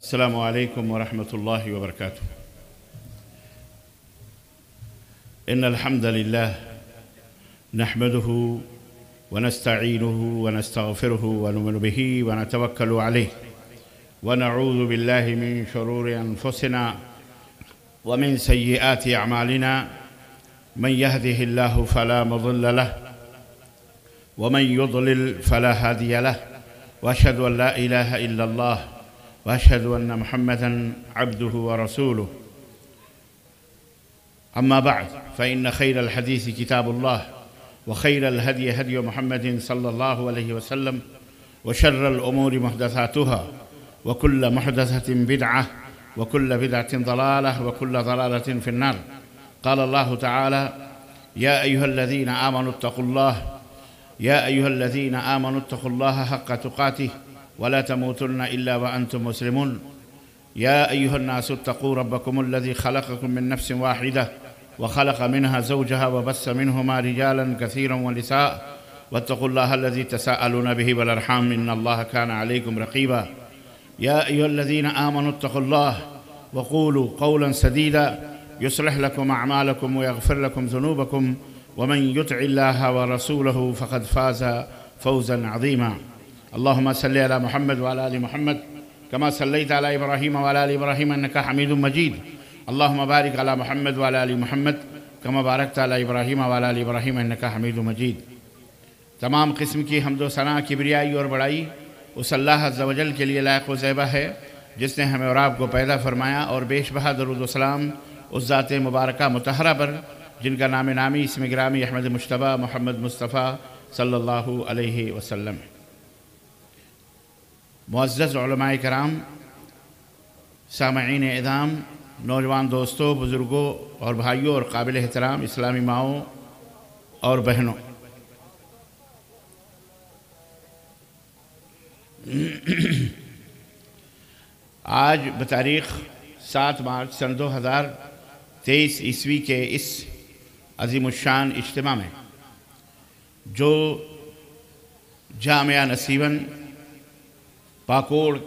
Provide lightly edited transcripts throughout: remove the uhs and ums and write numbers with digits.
السلام عليكم ورحمة الله وبركاته. إن الحمد لله نحمده ونستعينه ونستغفره ونؤمن به ونتوكل عليه ونعوذ بالله من شرور أنفسنا ومن سيئات أعمالنا. من يهده الله فلا مضل له ومن يضلل فلا هادي له، وأشهد أن لا إله إلا الله وأشهد أن محمدًا عبده ورسوله. أما بعد، فإن خير الحديث كتاب الله، وخير الهدي هدي محمد صلى الله عليه وسلم، وشر الأمور محدثاتها، وكل محدثة بدعة، وكل بدعة ضلالة، وكل ضلالة في النار. قال الله تعالى: يا أيها الذين آمنوا اتقوا الله حق تقاته ولا تموتن إلا وأنتم مسلمون. يا أيها الناس اتقوا ربكم الذي خلقكم من نفس واحدة وخلق منها زوجها وبث منهما رجالا كثيرا ونساء، واتقوا الله الذي تساءلون به والأرحام إن الله كان عليكم رقيبا. يا أيها الذين آمنوا اتقوا الله وقولوا قولا سديدا يصلح لكم أعمالكم ويغفر لكم ذنوبكم، ومن يطع الله ورسوله فقد فاز فوزا عظيما. اللهم صل على محمد وعلى آل محمد كما صليت على إبراهيم وعلى آل إبراهيم إنك حميد مجيد. اللهم بارك على محمد وعلى آل محمد كما باركت على إبراهيم وعلى آل إبراهيم إنك حميد مجيد. تمام قسم کی حمد و ثنا، کبریائی اور بڑائی اس اللہ عز و جل کے لیے لائق و زیبہ ہے جس نے ہمیں اور آپ کو پیدا فرمایا، اور بیش بہا درود و سلام اس ذات مبارکہ مطہرہ پر جن کا نام نامی اسم گرامی احمد مجتبیٰ محمد مصطفیٰ صلی اللہ علیہ وسلم. معزز علماء کرام، سامعین اعظام، نوجوان دوستوں، بزرگوں اور بھائیوں اور قابل احترام اسلامی ماؤں اور بہنوں، آج بتاریخ 7 مارچ سن 2023 عیسوی کے اس عظیم الشان اجتماع میں جو جامعہ نصیباً پاکوڑ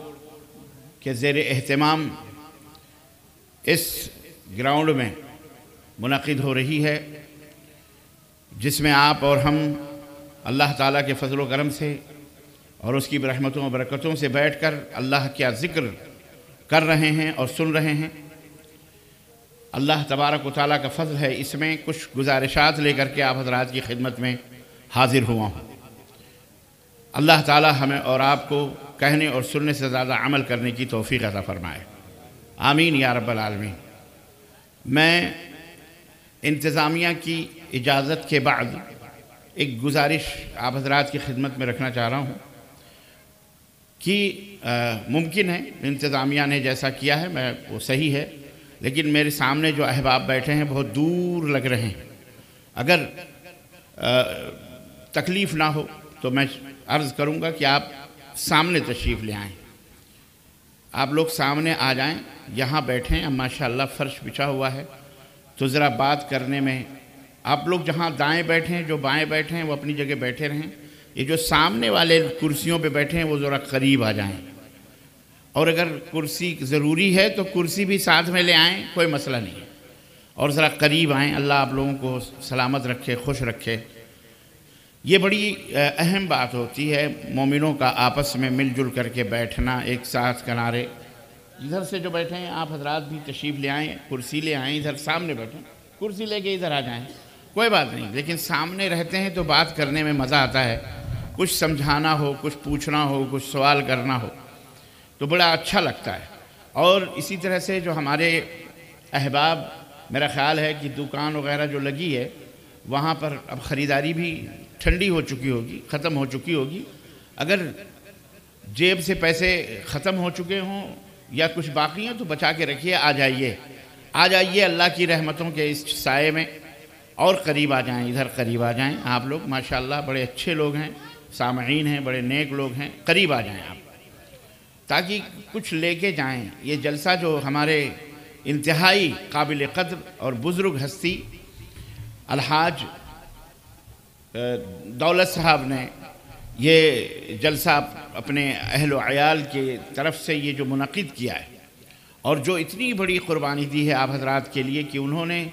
کے زیر اہتمام اس گراؤنڈ میں منعقد ہو رہی ہے، جس میں آپ اور ہم اللہ تعالیٰ کے فضل و کرم سے اور اس کی رحمتوں و برکتوں سے بیٹھ کر اللہ کا ذکر کر رہے ہیں اور سن رہے ہیں. اللہ تبارک و تعالیٰ کا فضل ہے، اس میں کچھ گزارشات لے کر کے آپ حضرات کی خدمت میں حاضر ہوا ہوں. اللہ تعالیٰ ہمیں اور آپ کو کہنے اور سننے سے زیادہ عمل کرنے کی توفیق عطا فرمائے، آمین یا رب العالمین. میں انتظامیہ کی اجازت کے بعد ایک گزارش آپ حضرات کی خدمت میں رکھنا چاہ رہا ہوں کہ ممکن ہے انتظامیہ نے جیسا کیا ہے وہ صحیح ہے، لیکن میرے سامنے جو احباب بیٹھے ہیں بہت دور لگ رہے ہیں. اگر تکلیف نہ ہو تو میں عرض کروں گا کہ آپ سامنے تشریف لے آئیں. آپ لوگ سامنے آ جائیں، یہاں بیٹھیں. اب ماشاءاللہ فرش بچھا ہوا ہے تو ذرا بات کرنے میں آپ لوگ جہاں دائیں بیٹھیں، جو بائیں بیٹھیں وہ اپنی جگہ بیٹھے رہیں. یہ جو سامنے والے کرسیوں پہ بیٹھے ہیں وہ ذرا قریب آ جائیں، اور اگر کرسی ضروری ہے تو کرسی بھی ساتھ میں لے آئیں، کوئی مسئلہ نہیں ہے، اور ذرا قریب آئیں. اللہ آپ لوگوں کو سلامت رکھے، خوش رکھے. یہ بڑی اہم بات ہوتی ہے مومنوں کا آپس میں مل جل کر کے بیٹھنا ایک ساتھ کنارے. ادھر سے جو بیٹھے ہیں آپ حضرات بھی تشریف لے آئیں، کرسی لے آئیں، ادھر سامنے بیٹھیں، کرسی لے کے ادھر آ جائیں، کوئی بات نہیں. لیکن سامنے رہتے ہیں تو بات کرنے میں مزہ آتا ہے. کچھ سمجھانا ہو، کچھ پوچھنا ہو، کچھ سوال کرنا ہو تو بڑا اچھا لگتا ہے. اور اسی طرح سے جو ہمارے احباب، میرا خیال ہے کہ دکان وغیرہ جو لگی ہے وہاں پر اب خریداری بھی ٹھنڈی ہو چکی ہوگی، ختم ہو چکی ہوگی. اگر جیب سے پیسے ختم ہو چکے ہوں یا کچھ باقی ہیں تو بچا کے رکھیے. آ جائیے اللہ کی رحمتوں کے اس سائے میں اور قریب آ جائیں، ادھر قریب آ جائیں. آپ لوگ ماشاءاللہ بڑے اچھے لوگ ہیں، سامعین ہیں، بڑے نیک لوگ ہیں. قریب آ جائیں آپ تاکہ کچھ لے کے جائیں. یہ جلسہ جو ہمارے انتہائی قابل قدر اور بزرگ ہستی الحاج دولت صاحب نے یہ جلسہ اپنے اہل و عیال کے طرف سے یہ جو منعقد کیا ہے، اور جو اتنی بڑی قربانی دی ہے آپ حضرات کے لیے کہ انہوں نے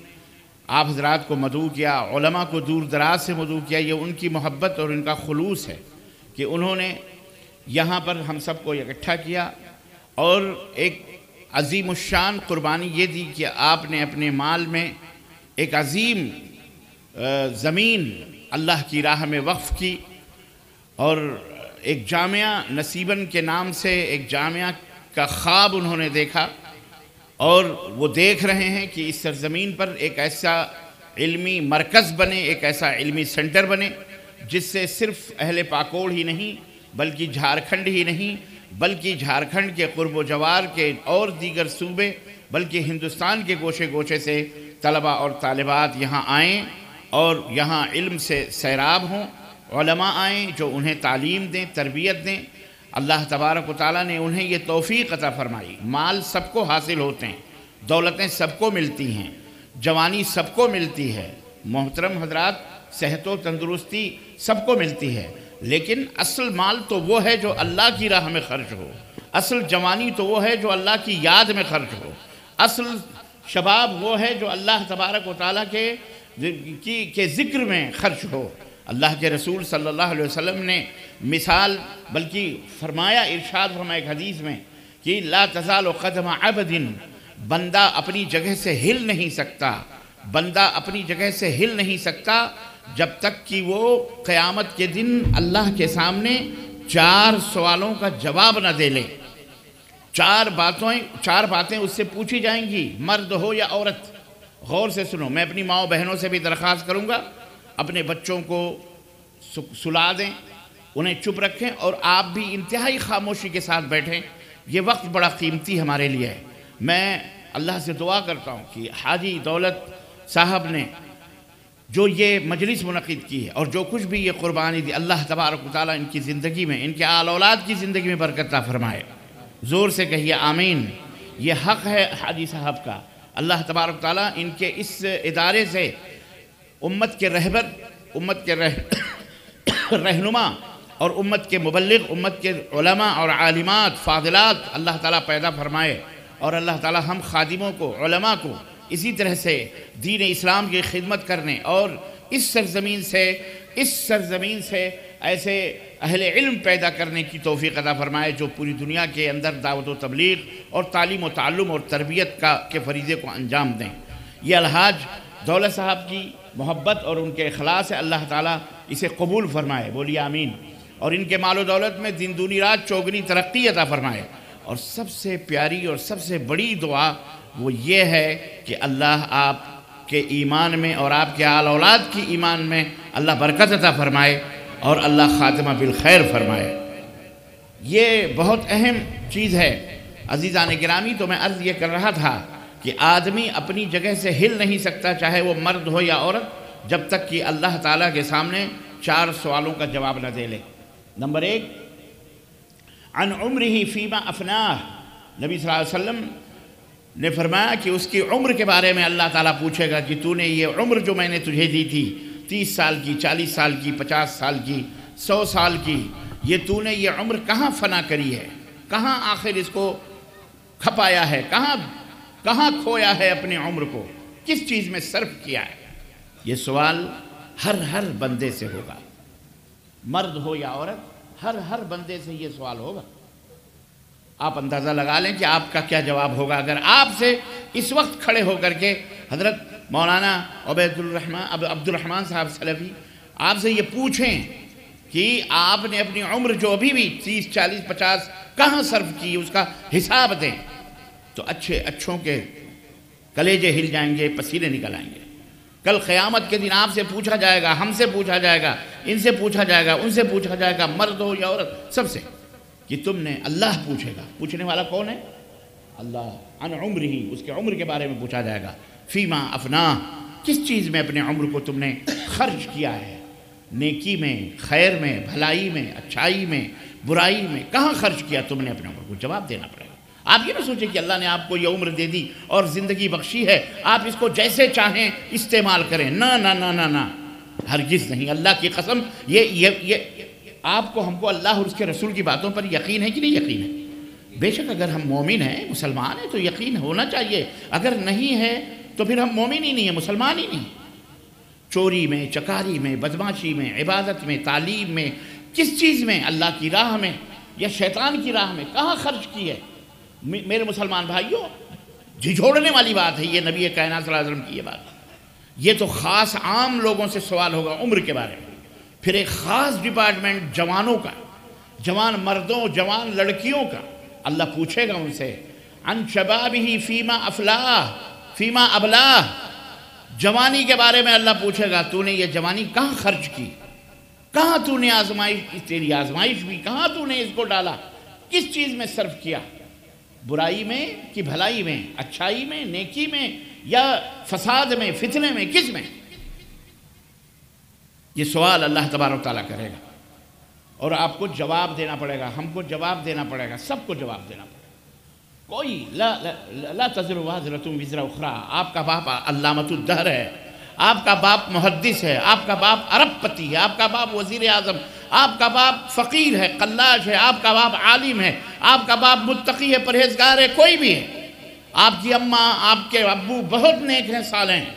آپ حضرات کو مدعو کیا، علماء کو دور دراز سے مدعو کیا، یہ ان کی محبت اور ان کا خلوص ہے کہ انہوں نے یہاں پر ہم سب کو اکٹھا کیا، اور ایک عظیم الشان قربانی یہ دی کہ آپ نے اپنے مال میں ایک عظیم زمین اللہ کی راہ میں وقف کی، اور ایک جامعہ نصیباً کے نام سے ایک جامعہ کا خواب انہوں نے دیکھا، اور وہ دیکھ رہے ہیں کہ اس سرزمین پر ایک ایسا علمی مرکز بنے، ایک ایسا علمی سنٹر بنے جس سے صرف اہل پاکوڑ ہی نہیں بلکہ جھارکھنڈ ہی نہیں بلکہ جھارکھنڈ کے قرب و جوار کے اور دیگر صوبے بلکہ ہندوستان کے گوشے گوشے سے طلباء اور طالبات یہاں آئیں اور یہاں علم سے سیراب ہوں، علماء آئیں جو انہیں تعلیم دیں، تربیت دیں۔ اللہ تبارک و تعالیٰ نے انہیں یہ توفیق عطا فرمائی۔ مال سب کو حاصل ہوتے ہیں، دولتیں سب کو ملتی ہیں، جوانی سب کو ملتی ہے، محترم حضرات صحت و تندرستی سب کو ملتی ہے، لیکن اصل مال تو وہ ہے جو اللہ کی راہ میں خرچ ہو، اصل جوانی تو وہ ہے جو اللہ کی یاد میں خرچ ہو، اصل شباب وہ ہے جو اللہ تبارک و تعالیٰ کے ذکر میں خرچ ہو۔ اللہ کے رسول صلی اللہ علیہ وسلم نے مثال بلکہ فرمایا، ارشاد فرمایا ایک حدیث میں کہ لا تزال قدم عبد، بندہ اپنی جگہ سے ہل نہیں سکتا، بندہ اپنی جگہ سے ہل نہیں سکتا جب تک کہ وہ قیامت کے دن اللہ کے سامنے 4 سوالوں کا جواب نہ دے لے۔ 4 باتیں اس سے پوچھی جائیں گی، مرد ہو یا عورت۔ غور سے سنو، میں اپنی ماؤں بہنوں سے بھی درخواست کروں گا اپنے بچوں کو سلا دیں، انہیں چپ رکھیں، اور آپ بھی انتہائی خاموشی کے ساتھ بیٹھیں۔ یہ وقت بڑا قیمتی ہمارے لیے ہے۔ میں اللہ سے دعا کرتا ہوں کہ حاجی دولت صاحب نے جو یہ مجلس منعقد کی ہے اور جو کچھ بھی یہ قربانی دی، اللہ تبارک و تعالیٰ ان کی زندگی میں، ان کے آل اولاد کی زندگی میں برکت عطا فرمائے۔ زور سے کہیے آمین۔ یہ حق ہے حاجی صاحب کا۔ اللہ تبارک و تعالیٰ ان کے اس ادارے سے امت کے رہبر، امت کے رہنما اور امت کے مبلغ، امت کے علماء اور عالمات فاضلات اللہ تعالیٰ پیدا فرمائے، اور اللہ تعالیٰ ہم خادموں کو، علماء کو اسی طرح سے دین اسلام کی خدمت کرنے اور اس سرزمین سے ایسے اہل علم پیدا کرنے کی توفیق عطا فرمائے جو پوری دنیا کے اندر دعوت و تبلیغ اور تعلیم و تعلم اور تربیت کے فریضے کو انجام دیں۔ یہ الحاج دولت صاحب کی محبت اور ان کے اخلاص سے اللہ تعالیٰ اسے قبول فرمائے، بولیے آمین، اور ان کے مال و دولت میں دن دونی رات چوگنی ترقی عطا فرمائے۔ اور سب سے پیاری اور سب سے بڑی دعا وہ یہ ہے کہ اللہ آپ کے ایمان میں اور آپ کے آل اولاد کی ایمان میں اللہ برکت عطا فرمائے اور اللہ خاتمہ بالخیر فرمائے۔ یہ بہت اہم چیز ہے عزیزان گرامی۔ تو میں عرض یہ کر رہا تھا کہ آدمی اپنی جگہ سے ہل نہیں سکتا، چاہے وہ مرد ہو یا عورت، جب تک کہ اللہ تعالیٰ کے سامنے 4 سوالوں کا جواب نہ دے لے۔ نمبر 1، عن عمرہ فیما افناہ، نبی صلی اللہ علیہ وسلم نے فرمایا کہ اس کی عمر کے بارے میں اللہ تعالیٰ پوچھے گا کہ تو نے یہ عمر جو میں نے تجھے دی تھی، 30 سال کی، 40 سال کی، 50 سال کی، 100 سال کی، یہ تو نے یہ عمر کہاں فنا کری ہے، کہاں آخر اس کو کھپایا ہے، کہاں کھویا ہے اپنی عمر کو، کس چیز میں صرف کیا ہے؟ یہ سوال ہر بندے سے ہوگا، مرد ہو یا عورت، ہر بندے سے یہ سوال ہوگا۔ آپ اندازہ لگا لیں کہ آپ کا کیا جواب ہوگا اگر آپ سے اس وقت کھڑے ہو کر کے حضرت مولانا عبد الرحمن صاحب سلفی آپ سے یہ پوچھیں کہ آپ نے اپنی عمر جو ابھی بھی 30، 40، 50 کہاں صرف کی، اس کا حساب دیں، تو اچھوں کے کلیجے ہل جائیں گے، پسینے نکل آئیں گے۔ کل قیامت کے دن آپ سے پوچھا جائے گا، ہم سے پوچھا جائے گا، ان سے پوچھا جائے گا، ان سے پوچھا جائے گا، مرد ہو یا عورت، سب سے، کہ تم نے، اللہ پوچھے گا۔ پوچھنے والا کون ہے؟ اللہ۔ عن عمرہ، اس کے عمر کے بارے میں پوچھا جائے گا۔ فیما افناہ، کس چیز میں اپنے عمر کو تم نے خرچ کیا ہے، نیکی میں، خیر میں، بھلائی میں، اچھائی میں، برائی میں، کہاں خرچ کیا تم نے اپنے عمر کو؟ جواب دینا پڑے گا۔ آپ یہ نہ سوچیں کہ اللہ نے آپ کو یہ عمر دے دی اور زندگی بخشی ہے، آپ اس کو جیسے چاہیں استعمال کریں، نہ نہ نہ نہ نہ، ہرگز نہیں۔ اللہ کی قسم، یہ آپ کو ہم کو اللہ اور اس کے رسول کی باتوں پر یقین ہے کہ نہیں یقین ہے؟ بے شک اگر ہم مومن ہیں، مسلمان ہیں، تو یقین ہونا چاہیے. اگر نہیں ہے تو پھر ہم مومن ہی نہیں ہیں، مسلمان ہی نہیں. چوری میں، چکاری میں، بدماشی میں، عبادت میں، تعلیم میں، کس چیز میں؟ اللہ کی راہ میں یا شیطان کی راہ میں کہاں خرچ کی ہے؟ میرے مسلمان بھائیوں، جھجھوڑنے والی بات ہے یہ نبی کائنات صلی اللہ علیہ وسلم کی یہ بات. یہ تو خاص عام لوگوں سے سوال ہوگا عمر کے بارے میں. پھر ایک خاص ڈپارٹمنٹ جوانوں کا، جوان مردوں، جوان لڑکیوں کا. اللہ پوچھے گا ان سے عن شبابہ فیما افلاہ فیما ابلاہ. جوانی کے بارے میں اللہ پوچھے گا تو نے یہ جوانی کہاں خرچ کی، کہاں تو نے آزمائش، تیری آزمائش بھی کہاں تو نے اس کو ڈالا، کس چیز میں صرف کیا؟ برائی میں کہ بھلائی میں، اچھائی میں، نیکی میں، یا فساد میں، فتنے میں، کس میں؟ یہ سوال اللہ تبارک و تعالیٰ کرے گا اور آپ کو جواب دینا پڑے گا، ہم کو جواب دینا پڑے گا، سب کو جواب دینا پڑے گا. کوئی لا تزر وازرۃ وزر اخری. آپ کا باپ علامۃ الدہر ہے، آپ کا باپ محدث ہے، آپ کا باپ ارب پتی ہے، آپ کا باپ وزیر اعظم، آپ کا باپ فقیر ہے، قلاش ہے، آپ کا باپ عالم ہے، آپ کا باپ متقی ہے، پرہیزگار ہے، کوئی بھی ہے. آپ کی اماں، آپ کے ابو بہت نیک ہیں، صالح ہیں،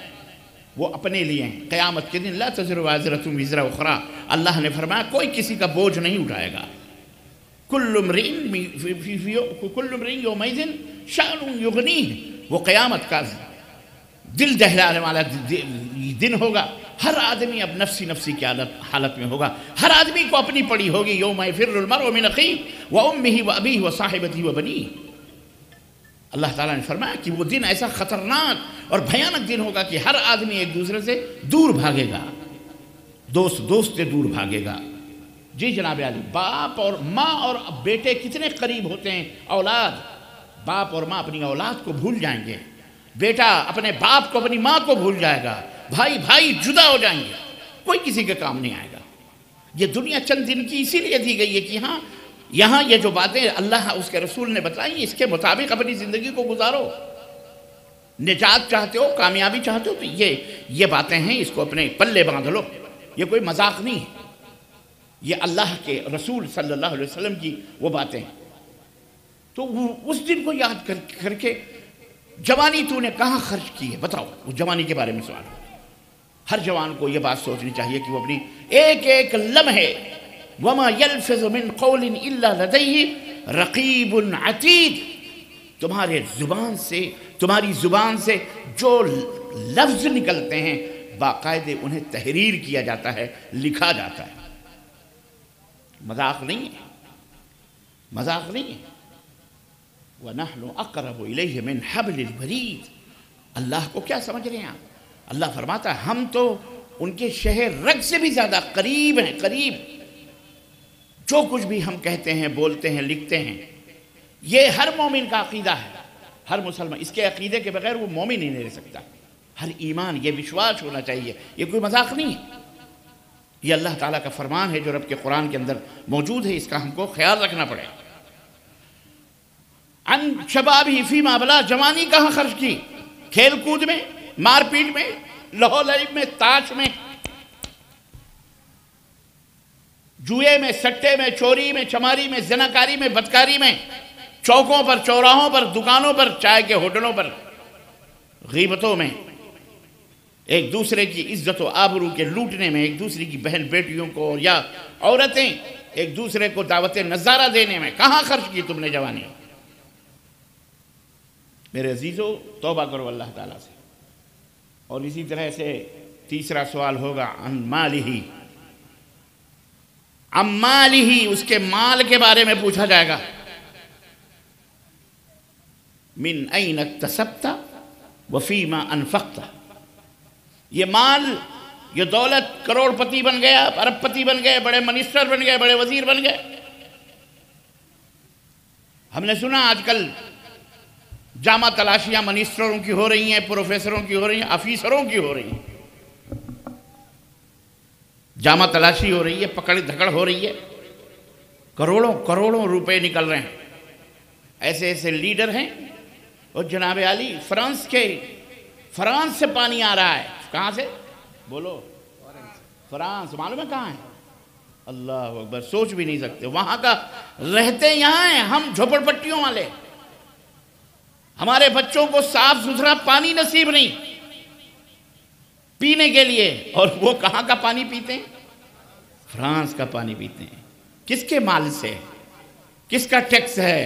وہ اپنے لیے ہیں. قیامت کے دن لا تزر وازرۃ وزر اخری. اللہ نے فرمایا کوئی کسی کا بوجھ نہیں اٹھائے گا. کل امرئ یومئذ شأن یغنیہ. وہ قیامت کا دل دہلانے والا دن ہوگا. ہر آدمی اب نفسی نفسی کی حالت میں ہوگا. ہر آدمی کو اپنی پڑی ہوگی. یوم یفر المرء من اخیہ وامہ وابیہ وصاحبتہ وبنیہ. اللہ تعالیٰ نے فرمایا کہ وہ دن ایسا خطرناک اور بھیانک دن ہوگا کہ ہر آدمی ایک دوسرے سے دور بھاگے گا، دوست سے دور بھاگے گا. جی جناب علی، باپ اور ماں اور بیٹے کتنے قریب ہوتے ہیں. اولاد، باپ اور ماں اپنی اولاد کو بھول جائیں گے، بیٹا اپنے باپ کو، اپنی ماں کو بھول جائے گا، بھائی جدا ہو جائیں گے، کوئی کسی کے کام نہیں آئے گا. یہ دنیا چند دن کی اسی لیے دی گئی ہے کہ ہاں یہاں یہ جو باتیں اللہ اس کے رسول نے بتائی اس کے مطابق اپنی زندگی کو گزارو. نجات چاہتے ہو، کامیابی چاہتے ہو، تو یہ باتیں ہیں، اس کو اپنے پلے باندھ لو. یہ کوئی مذاق نہیں ہے، یہ اللہ کے رسول صلی اللہ علیہ وسلم کی وہ باتیں ہیں. تو اس دن کو یاد کر کے جوانی تو نے کہاں خرچ کی ہے بتاؤ. اس جوانی کے بارے میں سوال. ہر جوان کو یہ بات سوچنی چاہیے کہ وہ اپنی ایک ایک لمحے وما يلفظ من قول الا لديه رقیب عتید. تمہاری زبان سے جو لفظ نکلتے ہیں باقاعدے انہیں تحریر کیا جاتا ہے، لکھا جاتا ہے. مذاق نہیں ہے، مذاق نہیں ہے. وَنَحْنُ أَقْرَبُ إِلَيْهِ مِنْ حَبْلِ الْوَرِيدِ. اللہ کو کیا سمجھ رہے ہیں آپ؟ اللہ فرماتا ہے ہم تو ان کے شہر رگ سے بھی زیادہ قریب ہیں. قریب جو کچھ بھی ہم کہتے ہیں، بولتے ہیں، لکھتے ہیں، یہ ہر مومن کا عقیدہ ہے. ہر مسلمان اس کے عقیدے کے بغیر وہ مومن ہی نہیں رہ سکتا. ہر ایمان یہ وشواس ہونا چاہیے. یہ کوئی مذاق نہیں ہے. یہ اللہ تعالیٰ کا فرمان ہے جو رب کے قرآن کے اندر موجود ہے. اس کا ہم کو خیال رکھنا پڑے. عن شبابہ فیما ابلاہ. جوانی کہاں خرچ کی؟ کھیل کود میں، مار پیٹ میں، لہو لعب میں، تاش میں، جوئے میں، سٹے میں، چوری میں، چماری میں، زناکاری میں، بدکاری میں، چوکوں پر، چوراہوں پر، دکانوں پر، چائے کے ہوٹلوں پر، غیبتوں میں، ایک دوسرے کی عزت و آبرو کے لوٹنے میں، ایک دوسرے کی بہن بیٹیوں کو یا عورتیں ایک دوسرے کو دعوت نظارہ دینے میں. کہاں خرچ کی تم نے جوانی؟ میرے عزیزو توبہ کرو اللہ تعالیٰ سے. اور اسی طرح سے تیسرا سوال ہوگا عن مالہ. عن مالہ، اس کے مال کے بارے میں پوچھا جائے گا. من این اکتسبت وفیما انفقت. یہ مال، یہ دولت، کروڑ پتی بن گیا، ارب پتی بن گئے، بڑے منسٹر بن گئے، بڑے وزیر بن گئے. ہم نے سنا آج کل جامع تلاشیاں منسٹروں کی ہو رہی ہیں، پروفیسروں کی ہو رہی ہیں، آفیسروں کی ہو رہی ہیں. جامع تلاشی ہو رہی ہے، پکڑ دھکڑ ہو رہی ہے، کروڑوں روپے نکل رہے ہیں. ایسے ایسے لیڈر ہیں. اور جناب علی فرانس سے پانی آ رہا ہے. کہاں سے؟ بولو. فرانس. معلوم ہے کہاں ہے؟ اللہ اکبر، سوچ بھی نہیں سکتے، وہاں کا رہتے یہاں ہیں، ہم جھوپڑ پٹیوں والے، ہمارے بچوں کو صاف ستھرا پانی نصیب نہیں پینے کے لیے، اور وہ کہاں کا پانی پیتے ہیں؟ فرانس کا پانی پیتے ہیں۔ کس کے مال سے؟ کس کا ٹیکس ہے؟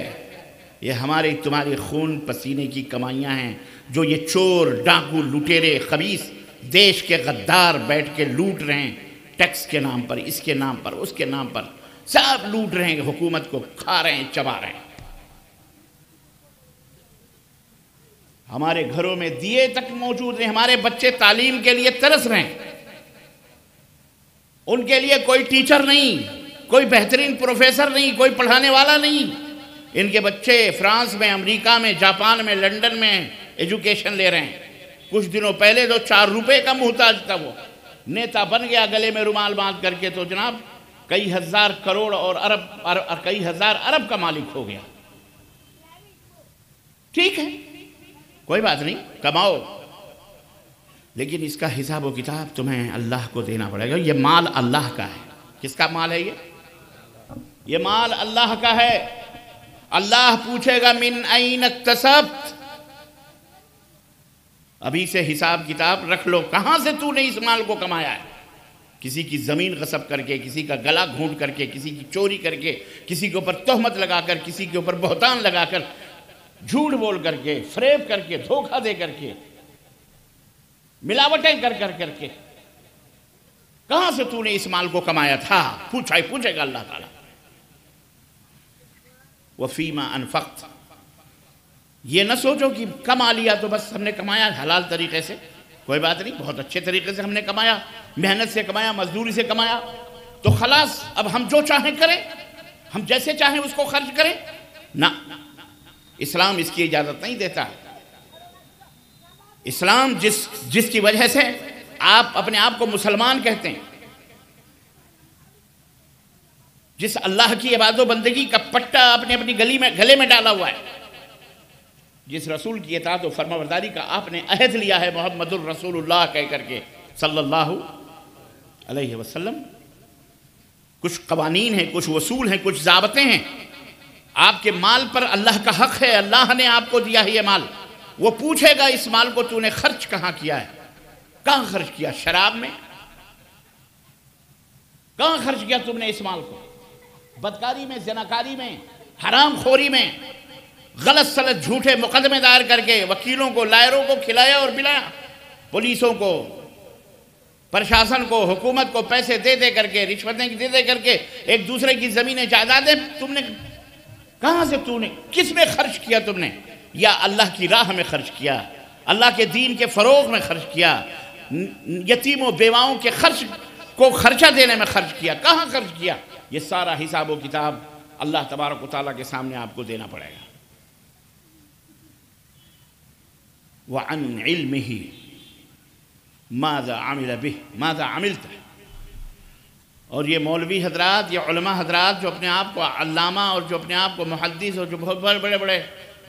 یہ ہمارے تمہارے خون پسینے کی کمائیاں ہیں، جو یہ چور، ڈاکو، لٹیرے، خبیث، دیش کے غدار بیٹھ کے لوٹ رہے ہیں، ٹیکس کے نام پر، اس کے نام پر، اس کے نام پر، سب لوٹ رہے ہیں، حکومت کو کھا رہے ہیں، چبا رہے ہیں۔ ہمارے گھروں میں دیے تک موجود ہیں، ہمارے بچے تعلیم کے لیے ترس رہے ہیں، ان کے لیے کوئی ٹیچر نہیں، کوئی بہترین پروفیسر نہیں، کوئی پڑھانے والا نہیں۔ ان کے بچے فرانس میں، امریکہ میں، جاپان میں، لنڈن میں ایجوکیشن لے رہے ہیں۔ کچھ دنوں پہلے تو 4 روپے کا محتاج تھا، وہ نیتا بن گیا گلے میں رومال باندھ کر کے، تو جناب کئی ہزار کروڑ اور کئی ہزار ارب کا مالک ہو گیا۔ ٹھیک ہے، کوئی بات نہیں، کماؤ، لیکن اس کا حساب و کتاب تمہیں اللہ کو دینا پڑے گا۔ یہ مال اللہ کا ہے۔ کس کا مال ہے یہ مال اللہ کا ہے۔ اللہ پوچھے گا من این اکتسبت، ابھی سے حساب کتاب رکھ لو، کہاں سے تو نے اس مال کو کمایا ہے؟ کسی کی زمین غصب کر کے، کسی کا گلا گھونٹ کر کے، کسی کی چوری کر کے، کسی کے اوپر تہمت لگا کر، کسی کے اوپر بہتان لگا کر، جھوٹ بول کر کے، فریب کر کے، دھوکہ دے کر کے، ملاوٹیں کر کے، کہاں سے تو نے اس مال کو کمایا تھا؟ پوچھے گا اللہ تعالیٰ۔ وَفِيمَا أَنفَقْتَ، یہ نہ سوچو کہ کما لیا تو بس ہم نے کمایا حلال طریقے سے، کوئی بات نہیں، بہت اچھے طریقے سے ہم نے کمایا، محنت سے کمایا، مزدوری سے کمایا، تو خلاص اب ہم جو چاہیں کریں، ہم جیسے چاہیں اس کو خرچ کریں؟ نہ، اسلام اس کی اجازت نہیں دیتا۔ اسلام جس کی وجہ سے آپ اپنے آپ کو مسلمان کہتے ہیں، جس اللہ کی عبادت و بندگی کا پٹا اپنی گلے میں ڈالا ہوا ہے، جس رسول کی اطاعت و فرمانبرداری کا آپ نے عہد لیا ہے محمد الرسول اللہ کہہ کر کے صلی اللہ علیہ وسلم، کچھ قوانین ہیں، کچھ اصول ہیں، کچھ ضابطے ہیں۔ آپ کے مال پر اللہ کا حق ہے، اللہ نے آپ کو دیا ہے یہ مال، وہ پوچھے گا اس مال کو تو نے خرچ کہاں کیا ہے؟ کہاں خرچ کیا؟ شراب میں؟ کہاں خرچ کیا تم نے اس مال کو؟ بدکاری میں، زناکاری میں، حرام خوری میں، غلط سلط جھوٹے مقدمے دائر کر کے وکیلوں کو، لائروں کو کھلایا اور پلایا، پولیسوں کو، پرشاسن کو، حکومت کو پیسے دے کر کے، رشوتیں دے کر کے ایک دوسرے کی زمینیں جائیدادیں تم نے کہاں سے، تو نے کس میں خرچ کیا تم نے؟ یا اللہ کی راہ میں خرچ کیا، اللہ کے دین کے فروغ میں خرچ کیا، یتیم و بیواؤں کے خرچ کو خرچہ دینے میں خرچ کیا، کہاں خرچ کیا؟ یہ سارا حساب و کتاب اللہ تبارک و تعالیٰ کے سامنے آپ کو دینا پڑے گا۔ وَعَنْ عِلْمِهِ مَاذَا عَمِلَ بِهِ مَاذَا عَمِلْتَ، اور یہ مولوی حضرات، یہ علماء حضرات جو اپنے آپ کو علامہ اور جو اپنے آپ کو محدث اور جو بہت بڑے بڑے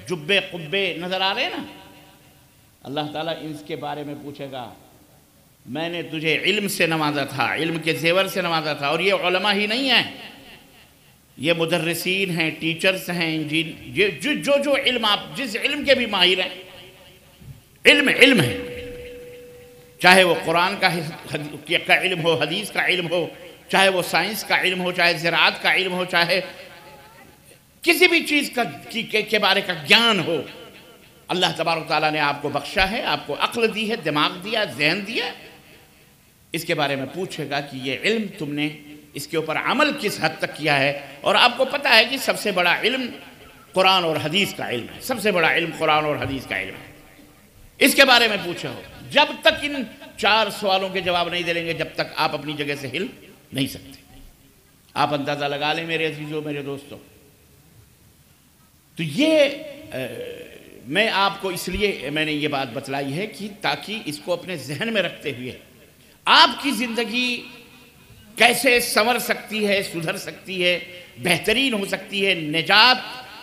جبے قبے نظر آ رہے ہیں نا، اللہ تعالیٰ ان کے بارے میں پوچھے گا، میں نے تجھے علم سے نوازا تھا، علم کے زیور سے نوازا تھا، اور یہ علماء ہی نہیں ہیں، یہ مدرسین ہیں، ٹیچرز ہیں، جو علم آپ جس علم کے بھی ماہر ہیں، علم ہے، چاہے وہ قرآن کا علم ہو، حدیث کا علم ہو، چاہے وہ سائنس کا علم ہو، چاہے زراعت کا علم ہو، چاہے کسی بھی چیز کے بارے کا گیان ہو، اللہ تبارک تعالیٰ نے آپ کو بخشا ہے، آپ کو عقل دی ہے، دماغ دیا، ذہن دیا، اس کے بارے میں پوچھے گا کہ یہ علم تم نے اس کے اوپر عمل کس حد تک کیا ہے؟ اور آپ کو پتہ ہے کہ سب سے بڑا علم قرآن اور حدیث کا علم ہے، سب سے بڑا علم قرآن اور حدیث کا علم ہے، اس کے بارے میں پوچھو۔ جب تک ان 4 سوالوں کے جواب نہیں دیں گے، جب تک آپ اپنی جگہ سے ہل نہیں سکتے۔ آپ اندازہ لگا لیں میرے عزیزوں، میرے دوستوں، تو یہ میں آپ کو اس لیے میں نے یہ بات بتلائی ہے کہ تاکہ اس کو اپنے ذہن میں رکھتے ہوئے آپ کی زندگی کیسے سنور سکتی ہے، سدھر سکتی ہے، بہترین ہو سکتی ہے، نجات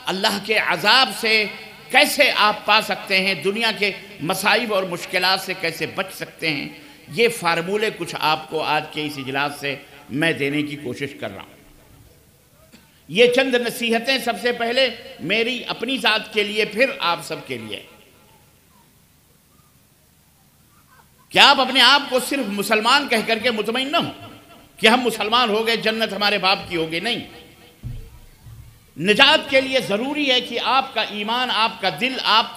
اللہ کے عذاب سے کیسے آپ پا سکتے ہیں، دنیا کے مصائب اور مشکلات سے کیسے بچ سکتے ہیں، یہ فارمولے کچھ آپ کو آج کے اس اجلاس سے میں دینے کی کوشش کر رہا ہوں۔ یہ چند نصیحتیں سب سے پہلے میری اپنی ذات کے لیے، پھر آپ سب کے لیے، کہ آپ اپنے آپ کو صرف مسلمان کہہ کر کے مطمئن نہ ہوں کہ ہم مسلمان ہو گئے، جنت ہمارے باپ کی ہوگی، نہیں۔ نجات کے لیے ضروری ہے کہ آپ کا ایمان، آپ کا دل، آپ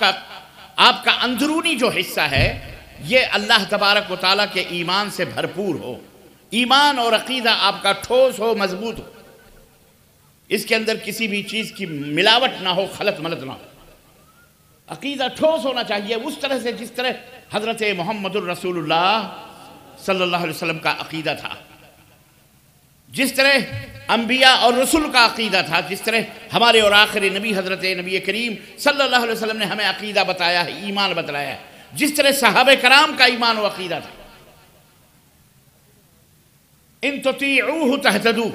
کا اندرونی جو حصہ ہے یہ اللہ تبارک و تعالیٰ کے ایمان سے بھرپور ہو، ایمان اور عقیدہ آپ کا ٹھوس ہو، مضبوط ہو، اس کے اندر کسی بھی چیز کی ملاوٹ نہ ہو، خلط ملط نہ ہو۔ عقیدہ ٹھوس ہونا چاہیے اس طرح سے جس طرح حضرت محمد الرسول اللہ صلی اللہ علیہ وسلم کا عقیدہ تھا، جس طرح انبیاء اور رسول کا عقیدہ تھا، جس طرح ہمارے اور آخری نبی حضرت نبی کریم صلی اللہ علیہ وسلم نے ہمیں عقیدہ بتایا ہے، ایمان بتلایا ہے، جس طرح صحابہ کرام کا ایمان و عقیدہ تھا۔ ان تطیعوہ تہتدوا،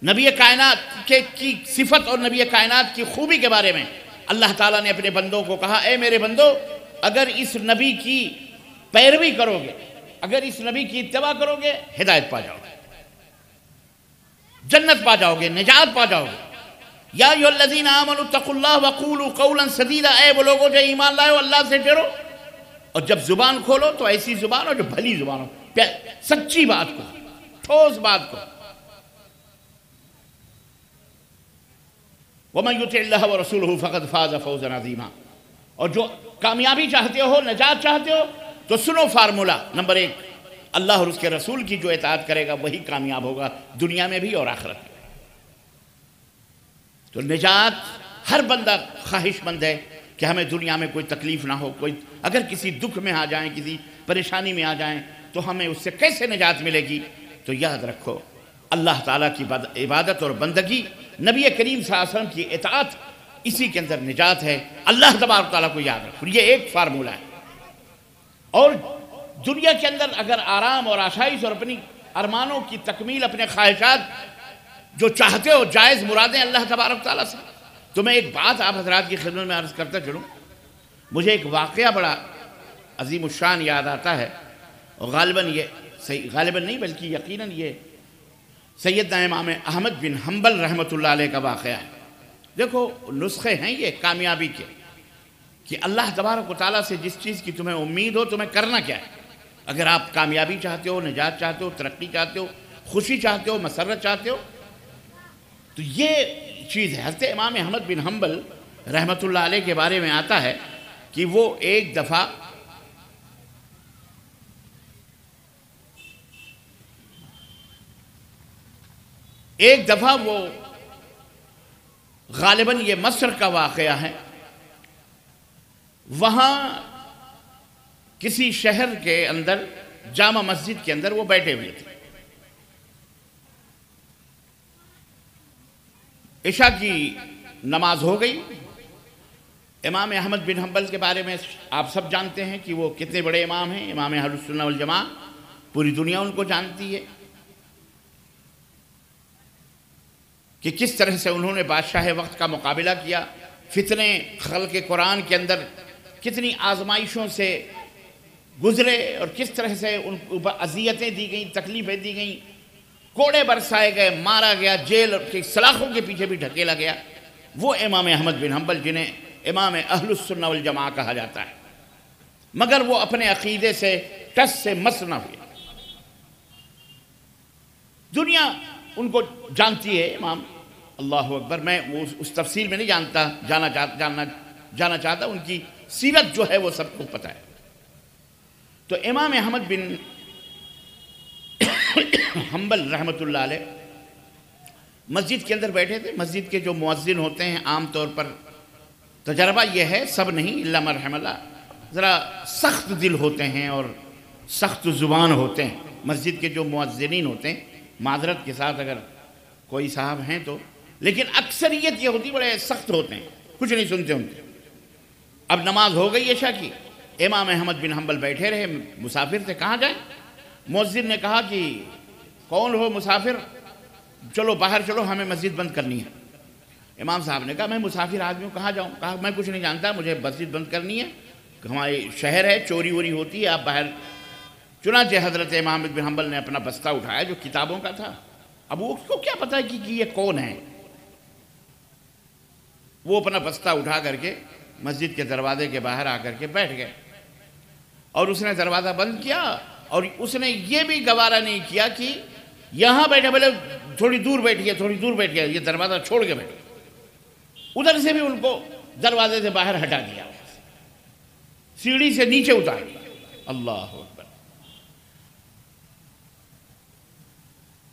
نبی کائنات کی صفت اور نبی کائنات کی خوبی کے بارے میں اللہ تعالیٰ نے اپنے بندوں کو کہا، اے میرے بندو، اگر اس نبی کی پیروی کرو گے، اگر اس نبی کی اتباع کرو گے، ہدایت پا جاؤ گے، جنت پا جاؤ گے، نجات پا جاؤ گے۔ یا ایھا الذین آمنوا اتقوا اللہ وقولوا قولا سدیدا، اے وہ لوگوں جو ایمان لائے ہو، اللہ سے ڈرو، اور جب زبان کھولو تو ایسی زبان ہو جو بھلی زبان ہو، سچی بات کو، ٹھوس بات کو۔ وَمَن يُطِعِ اللَّهَ وَرَسُولَهُ فَقَدْ فَازَ فَوْزًا عَظِيمًا۔ اور جو کامیابی چاہتے ہو، نجات چاہتے ہو، تو سنو فارمولہ نمبر 1، اللہ اور اس کے رسول کی جو اطاعت کرے گا وہی کامیاب ہوگا، دنیا میں بھی اور آخرت میں۔ تو نجات، ہر بندہ خواہش مند ہے کہ ہمیں دنیا میں کوئی تکلیف نہ ہو، اگر کسی دکھ میں آ جائیں، کسی پریشانی میں آ جائیں تو ہمیں اس سے کیسے نجات ملے گی؟ تو یاد رکھو، اللہ تعالیٰ کی عبادت اور بندگی، نبی کریم صلی اللہ علیہ وسلم کی اطاعت، اسی کے اندر نجات ہے۔ اللہ تبارک تعالیٰ کو یاد رکھو، یہ ایک فارمولہ ہے۔ اور دنیا کے اندر اگر آرام اور آسائش اور اپنی ارمانوں کی تکمیل، اپنے خواہشات جو چاہتے ہو، جائز مرادیں اللہ تبارک تعالیٰ سے، تو میں ایک بات آپ حضرات کی خدمت میں عرض کرتا چلوں۔ مجھے ایک واقعہ بڑا عظیم الشان یاد آتا ہے، اور غالباً نہیں بلکہ یقیناً یہ سیدنا امام احمد بن حنبل رحمۃ اللہ علیہ کا واقعہ ہے۔ دیکھو، نسخے ہیں یہ کامیابی کے، کہ اللہ تبارک و تعالیٰ سے جس چیز کی تمہیں امید ہو، تمہیں کرنا کیا ہے۔ اگر آپ کامیابی چاہتے ہو، نجات چاہتے ہو، ترقی چاہتے ہو، خوشی چاہتے ہو، مسرت چاہتے ہو، تو یہ چیز ہے۔ حضرت امام احمد بن حنبل رحمۃ اللہ علیہ کے بارے میں آتا ہے کہ وہ ایک دفعہ وہ غالباً یہ مصر کا واقعہ ہے، وہاں کسی شہر کے اندر جامع مسجد کے اندر وہ بیٹھے ہوئے تھے۔ عشاء کی نماز ہو گئی۔ امام احمد بن حنبل کے بارے میں آپ سب جانتے ہیں کہ وہ کتنے بڑے امام ہیں، امام اہل السنہ والجماعہ، پوری دنیا ان کو جانتی ہے کہ کس طرح سے انہوں نے بادشاہ وقت کا مقابلہ کیا، فتنے خلق قرآن کے اندر کتنی آزمائشوں سے گزرے، اور کس طرح سے ان کو اذیتیں دی گئیں، تکلیفیں دی گئیں، کوڑے برسائے گئے، مارا گیا، جیل کی سلاخوں کے پیچھے بھی ڈھکیلا گیا۔ وہ امام احمد بن حنبل جنہیں امام اہل السنہ والجماعہ کہا جاتا ہے، مگر وہ اپنے عقیدے سے ٹس سے مس نہ ہوئے۔ دنیا ان کو جانتی ہے امام، اللہ اکبر، میں اس تفصیل میں نہیں جانا چاہتا، ان کی سیرت جو ہے وہ سب کو پتہ ہے۔ تو امام احمد بن حنبل رحمۃ اللہ علیہ مسجد کے اندر بیٹھے تھے۔ مسجد کے جو مؤذن ہوتے ہیں، عام طور پر تجربہ یہ ہے، سب نہیں الا من رحم اللہ، ذرا سخت دل ہوتے ہیں اور سخت زبان ہوتے ہیں۔ مسجد کے جو مؤذنین ہوتے ہیں، معذرت کے ساتھ اگر کوئی صاحب ہیں تو، لیکن اکثریت یہ ہوتی بڑے سخت ہوتے ہیں، کچھ نہیں سنتے ان کے۔ اب نماز ہو گئی عشاء کی، امام احمد بن حنبل بیٹھے رہے، مسافر تھے، کہاں جائیں؟ مؤذن نے کہا کہ کون ہو مسافر، چلو باہر چلو، ہمیں مسجد بند کرنی ہے۔ امام صاحب نے کہا میں مسافر آدمی ہوں، کہاں جاؤں؟ کہا میں کچھ نہیں جانتا، مجھے مسجد بند کرنی ہے، ہمارے شہر ہے، چوری ووری ہوتی ہے، آپ باہر چنانچہ حضرت امام احمد بن حنبل نے اپنا بستہ اٹھایا جو کتابوں کا تھا. اب وہ اس کو کیا پتا کہ یہ کون ہے. وہ اپنا بستہ اٹھا کر کے مسجد کے دروازے کے باہر آ کر کے بیٹھ گئے اور اس نے دروازہ بند کیا اور اس نے یہ بھی گوارا نہیں کیا کہ یہاں بیٹھے بولے تھوڑی دور بیٹھیے تھوڑی دور بیٹھیے. یہ دروازہ چھوڑ کے بیٹھے. ادھر سے بھی ان کو دروازے سے باہر ہٹا دیا, سیڑھی سے نیچے اتار دیا. اللہ اکبر.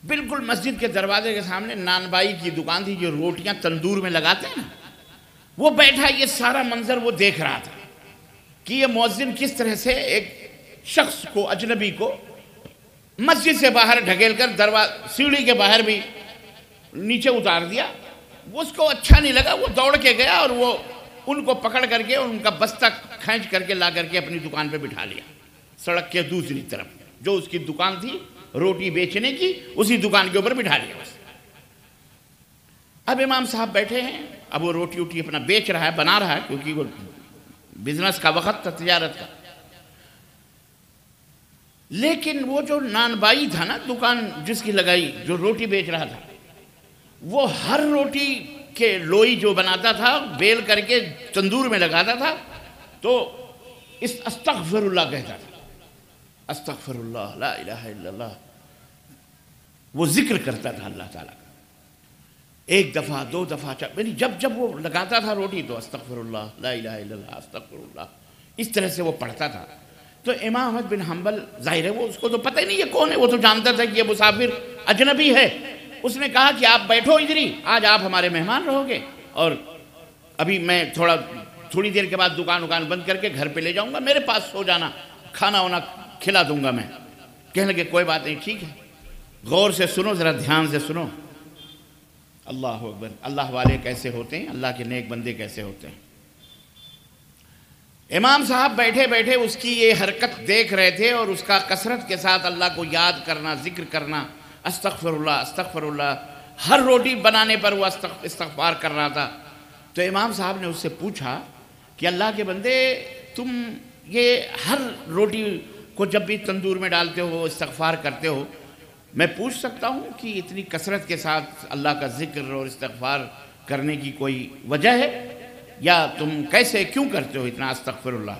بالکل مسجد کے دروازے کے سامنے نان بائی کی دکان تھی جو روٹیاں تندور میں لگاتے ہیں نا, وہ بیٹھا. یہ سارا منظر وہ دیکھ رہا تھا کہ یہ مؤذن کس طرح سے ایک شخص کو, اجنبی کو مسجد سے باہر ڈھکیل کر سیڑھی کے باہر بھی نیچے اتار دیا. اس کو اچھا نہیں لگا, وہ دوڑ کے گیا اور وہ ان کو پکڑ کر کے ان کا بستہ کھینچ کر کے لا کر کے اپنی دکان پہ بٹھا لیا, سڑک کے دوسری طرف جو اس کی دکان تھی روٹی بیچنے کی, اسی دکان کے اوپر بٹھا لیا. اب امام صاحب بیٹھے ہیں, اب وہ روٹی ووٹی اپنا بیچ رہا ہے, بنا رہا ہے, کیونکہ وہ بزنس کا وقت تھا, تجارت کا. لیکن وہ جو نان بائی تھا نا, دکان جس کی لگائی, جو روٹی بیچ رہا تھا, وہ ہر روٹی کے لوئی جو بناتا تھا بیل کر کے تندور میں لگاتا تھا تو استغفر اللہ کہتا تھا. استغفر اللہ, لا الہ الا اللہ, وہ ذکر کرتا تھا اللہ تعالیٰ کا. ایک دفعہ, دو دفعہ, یعنی جب وہ لگاتا تھا روٹی تو استغفر اللہ, لا الہ الا اللہ, استغفر اللہ, اس طرح سے وہ پڑھتا تھا. تو امام احمد بن حنبل, ظاہر ہے وہ اس کو تو پتہ ہی نہیں یہ کون ہے, وہ تو جانتا تھا کہ یہ مسافر اجنبی ہے. اس نے کہا کہ آپ بیٹھو ادھر ہی, آج آپ ہمارے مہمان رہو گے اور ابھی میں تھوڑی دیر کے بعد دکان بند کر کے گھر پہ لے جاؤں گا, میرے پاس سو جانا, کھانا وانا کھلا دوں گا میں. کہنے لگے کوئی بات نہیں, ٹھیک ہے, غور سے سنو, ذرا دھیان سے سنو. اللہ اکبر. اللہ والے کیسے ہوتے ہیں, اللہ کے نیک بندے کیسے ہوتے ہیں. امام صاحب بیٹھے بیٹھے اس کی یہ حرکت دیکھ رہے تھے اور اس کا کثرت کے ساتھ اللہ کو یاد کرنا, ذکر کرنا, استغفر اللہ استغفر اللہ. ہر روٹی بنانے پر وہ استغفار کر رہا تھا. تو امام صاحب نے اس سے پوچھا کہ اللہ کے بندے, تم یہ ہر روٹی کو جب بھی تندور میں ڈالتے ہو استغفار کرتے ہو, میں پوچھ سکتا ہوں کہ اتنی کثرت کے ساتھ اللہ کا ذکر اور استغفار کرنے کی کوئی وجہ ہے, یا تم کیسے کیوں کرتے ہو اتنا استغفر اللہ.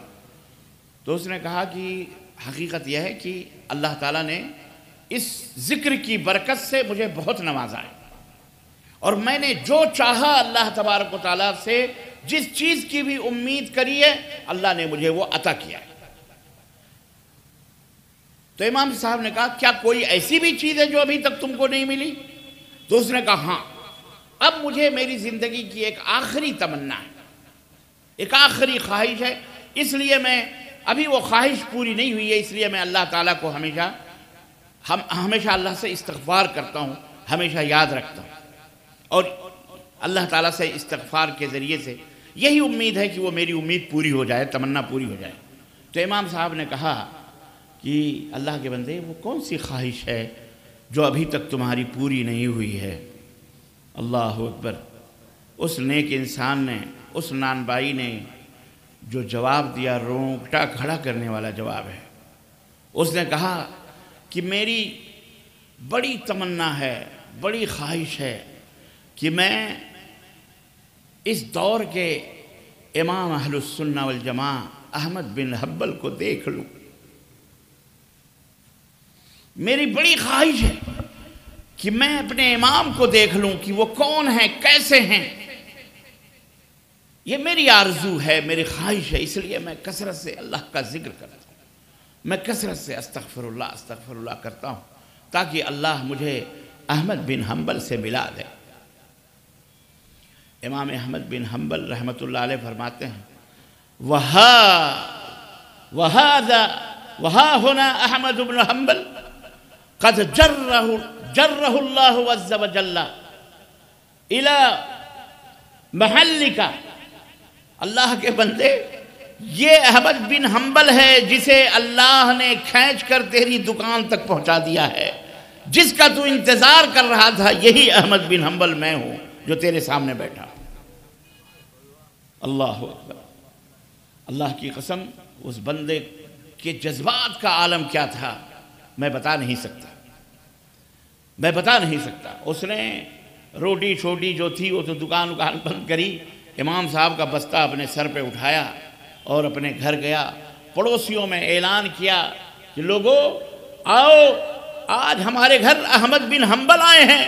تو اس نے کہا کہ حقیقت یہ ہے کہ اللہ تعالیٰ نے اس ذکر کی برکت سے مجھے بہت نوازا ہے, اور میں نے جو چاہا اللہ تبارک و تعالیٰ سے, جس چیز کی بھی امید کری ہے, اللہ نے مجھے وہ عطا کیا ہے. تو امام صاحب نے کہا کیا کوئی ایسی بھی چیز ہے جو ابھی تک تم کو نہیں ملی؟ تو اس نے کہا ہاں, اب مجھے میری زندگی کی ایک آخری تمنا ہے, ایک آخری خواہش ہے, اس لیے میں ابھی وہ خواہش پوری نہیں ہوئی ہے, اس لیے میں اللہ تعالیٰ کو ہمیشہ اللہ سے استغفار کرتا ہوں, ہمیشہ یاد رکھتا ہوں, اور اللہ تعالیٰ سے استغفار کے ذریعے سے یہی امید ہے کہ وہ میری امید پوری ہو جائے, تمنا پوری ہو جائے. تو امام صاحب نے کہا کہ اللہ کے بندے, وہ کون سی خواہش ہے جو ابھی تک تمہاری پوری نہیں ہوئی ہے؟ اللہ اکبر. اس نیک انسان نے, اس نان بائی نے جو جواب دیا, رونگٹا کھڑا کرنے والا جواب ہے. اس نے کہا کہ میری بڑی تمنا ہے, بڑی خواہش ہے کہ میں اس دور کے امام اہل السنہ والجماعہ احمد بن حنبل کو دیکھ لوں. میری بڑی خواہش ہے کہ میں اپنے امام کو دیکھ لوں کہ وہ کون ہیں, کیسے ہیں. یہ میری آرزو ہے, میری خواہش ہے, اس لیے میں کثرت سے اللہ کا ذکر کرتا ہوں, میں کثرت سے استغفر اللہ کرتا ہوں, تاکہ اللہ مجھے احمد بن حنبل سے ملا دے. امام احمد بن حنبل رحمۃ اللہ علیہ فرماتے ہیں, وہا ہونا احمد بن حنبل قد جرہ اللہ عز وجل الى محلک. اللہ کے بندے, یہ احمد بن حنبل ہے جسے اللہ نے کھینچ کر تیری دکان تک پہنچا دیا ہے. جس کا تو انتظار کر رہا تھا, یہی احمد بن حنبل میں ہوں جو تیرے سامنے بیٹھا. اللہ اکبر. اللہ کی قسم, اس بندے کہ جذبات کا عالم کیا تھا میں بتا نہیں سکتا. اس نے روٹی چھوٹی جو تھی وہ تو دکان بند کری، امام صاحب کا بستہ اپنے سر پہ اٹھایا اور اپنے گھر گیا. پڑوسیوں میں اعلان کیا کہ لوگوں آؤ، آج ہمارے گھر احمد بن حنبل آئے ہیں،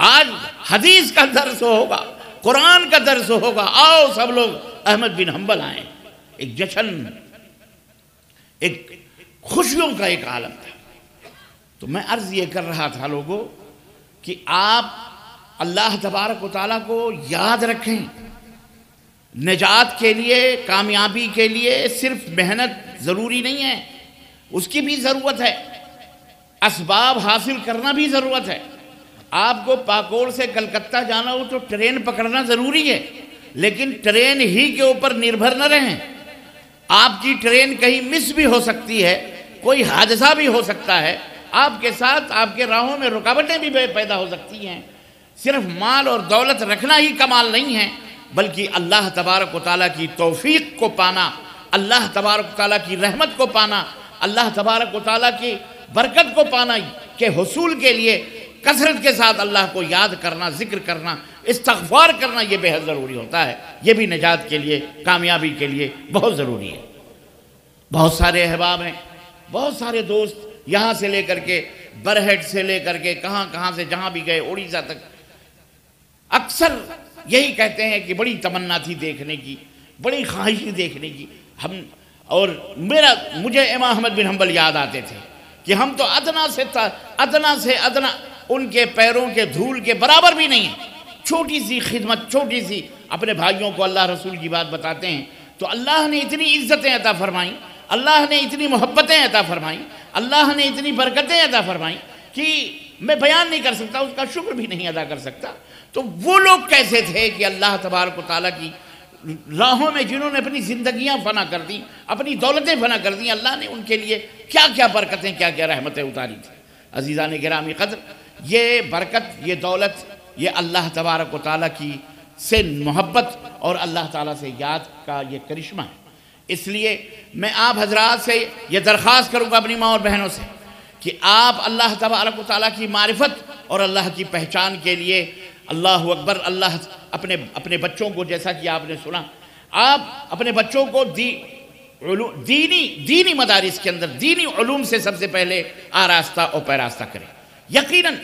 آج حدیث کا درس ہوگا، قرآن کا درس ہوگا، آؤ سب لوگ، احمد بن حنبل آئے. ایک جشن، ایک خوشیوں کا ایک عالم تھا. تو میں عرض یہ کر رہا تھا لوگوں کہ آپ اللہ تبارک و تعالیٰ کو یاد رکھیں. نجات کے لیے، کامیابی کے لیے صرف محنت ضروری نہیں ہے، اس کی بھی ضرورت ہے، اسباب حاصل کرنا بھی ضرورت ہے. آپ کو پاکوڑ سے کلکتہ جانا ہو تو ٹرین پکڑنا ضروری ہے، لیکن ٹرین ہی کے اوپر نربھر نہ رہیں. آپ کی ٹرین کہیں مس بھی ہو سکتی ہے، کوئی حادثہ بھی ہو سکتا ہے، آپ کے ساتھ آپ کے راہوں میں رکاوٹیں بھی پیدا ہو سکتی ہیں. صرف مال اور دولت رکھنا ہی کمال نہیں ہے، بلکہ اللہ تبارک و تعالیٰ کی توفیق کو پانا، اللہ تبارک و تعالیٰ کی رحمت کو پانا، اللہ تبارک و تعالیٰ کی برکت کو پانا کے حصول کے لیے کثرت کے ساتھ اللہ کو یاد کرنا، ذکر کرنا، استغفار کرنا یہ بے حد ضروری ہوتا ہے. یہ بھی نجات کے لیے، کامیابی کے لیے بہت ضروری ہے. بہت سارے احباب ہیں، بہت سارے دوست، یہاں سے لے کر کے برہٹ سے لے کر کے کہاں سے جہاں بھی گئے، اڑیسہ تک، اکثر یہی کہتے ہیں کہ بڑی تمنا تھی دیکھنے کی، بڑی خواہش تھی دیکھنے کی. مجھے امام احمد بن حنبل یاد آتے تھے کہ ہم تو ادنا سے ادنا ان کے پیروں کے دھول کے برابر بھی نہیں ہیں. چھوٹی سی خدمت، چھوٹی سی، اپنے بھائیوں کو اللہ رسول کی بات بتاتے ہیں تو اللہ نے اتنی عزتیں عطا فرمائیں، اللہ نے اتنی محبتیں عطا فرمائیں، اللہ نے اتنی برکتیں عطا فرمائیں کہ میں بیان نہیں کر سکتا، اس کا شکر بھی نہیں ادا کر سکتا. تو وہ لوگ کیسے تھے کہ اللہ تبارک و تعالیٰ کی راہوں میں جنہوں نے اپنی زندگیاں فنا کر دیں، اپنی دولتیں فنا کر دیں، اللہ نے ان کے لیے کیا کیا برکتیں، کیا کیا رحمتیں اتاری تھیں. عزیزان گرامی قدر، یہ برکت، یہ دولت، یہ اللہ تبارک و تعالیٰ کی سے محبت اور اللہ تعالیٰ سے یاد کا یہ کرشمہ ہے. اس لیے میں آپ حضرات سے یہ درخواست کروں گا، اپنی ماں اور بہنوں سے، کہ آپ اللہ تبارک و تعالیٰ کی معرفت اور اللہ کی پہچان کے لیے اللہ اکبر، اللہ اپنے بچوں کو، جیسا کہ آپ نے سنا، آپ اپنے بچوں کو دینی مدارس کے اندر دینی علوم سے سب سے پہلے آراستہ اور پیراستہ کریں. یقیناً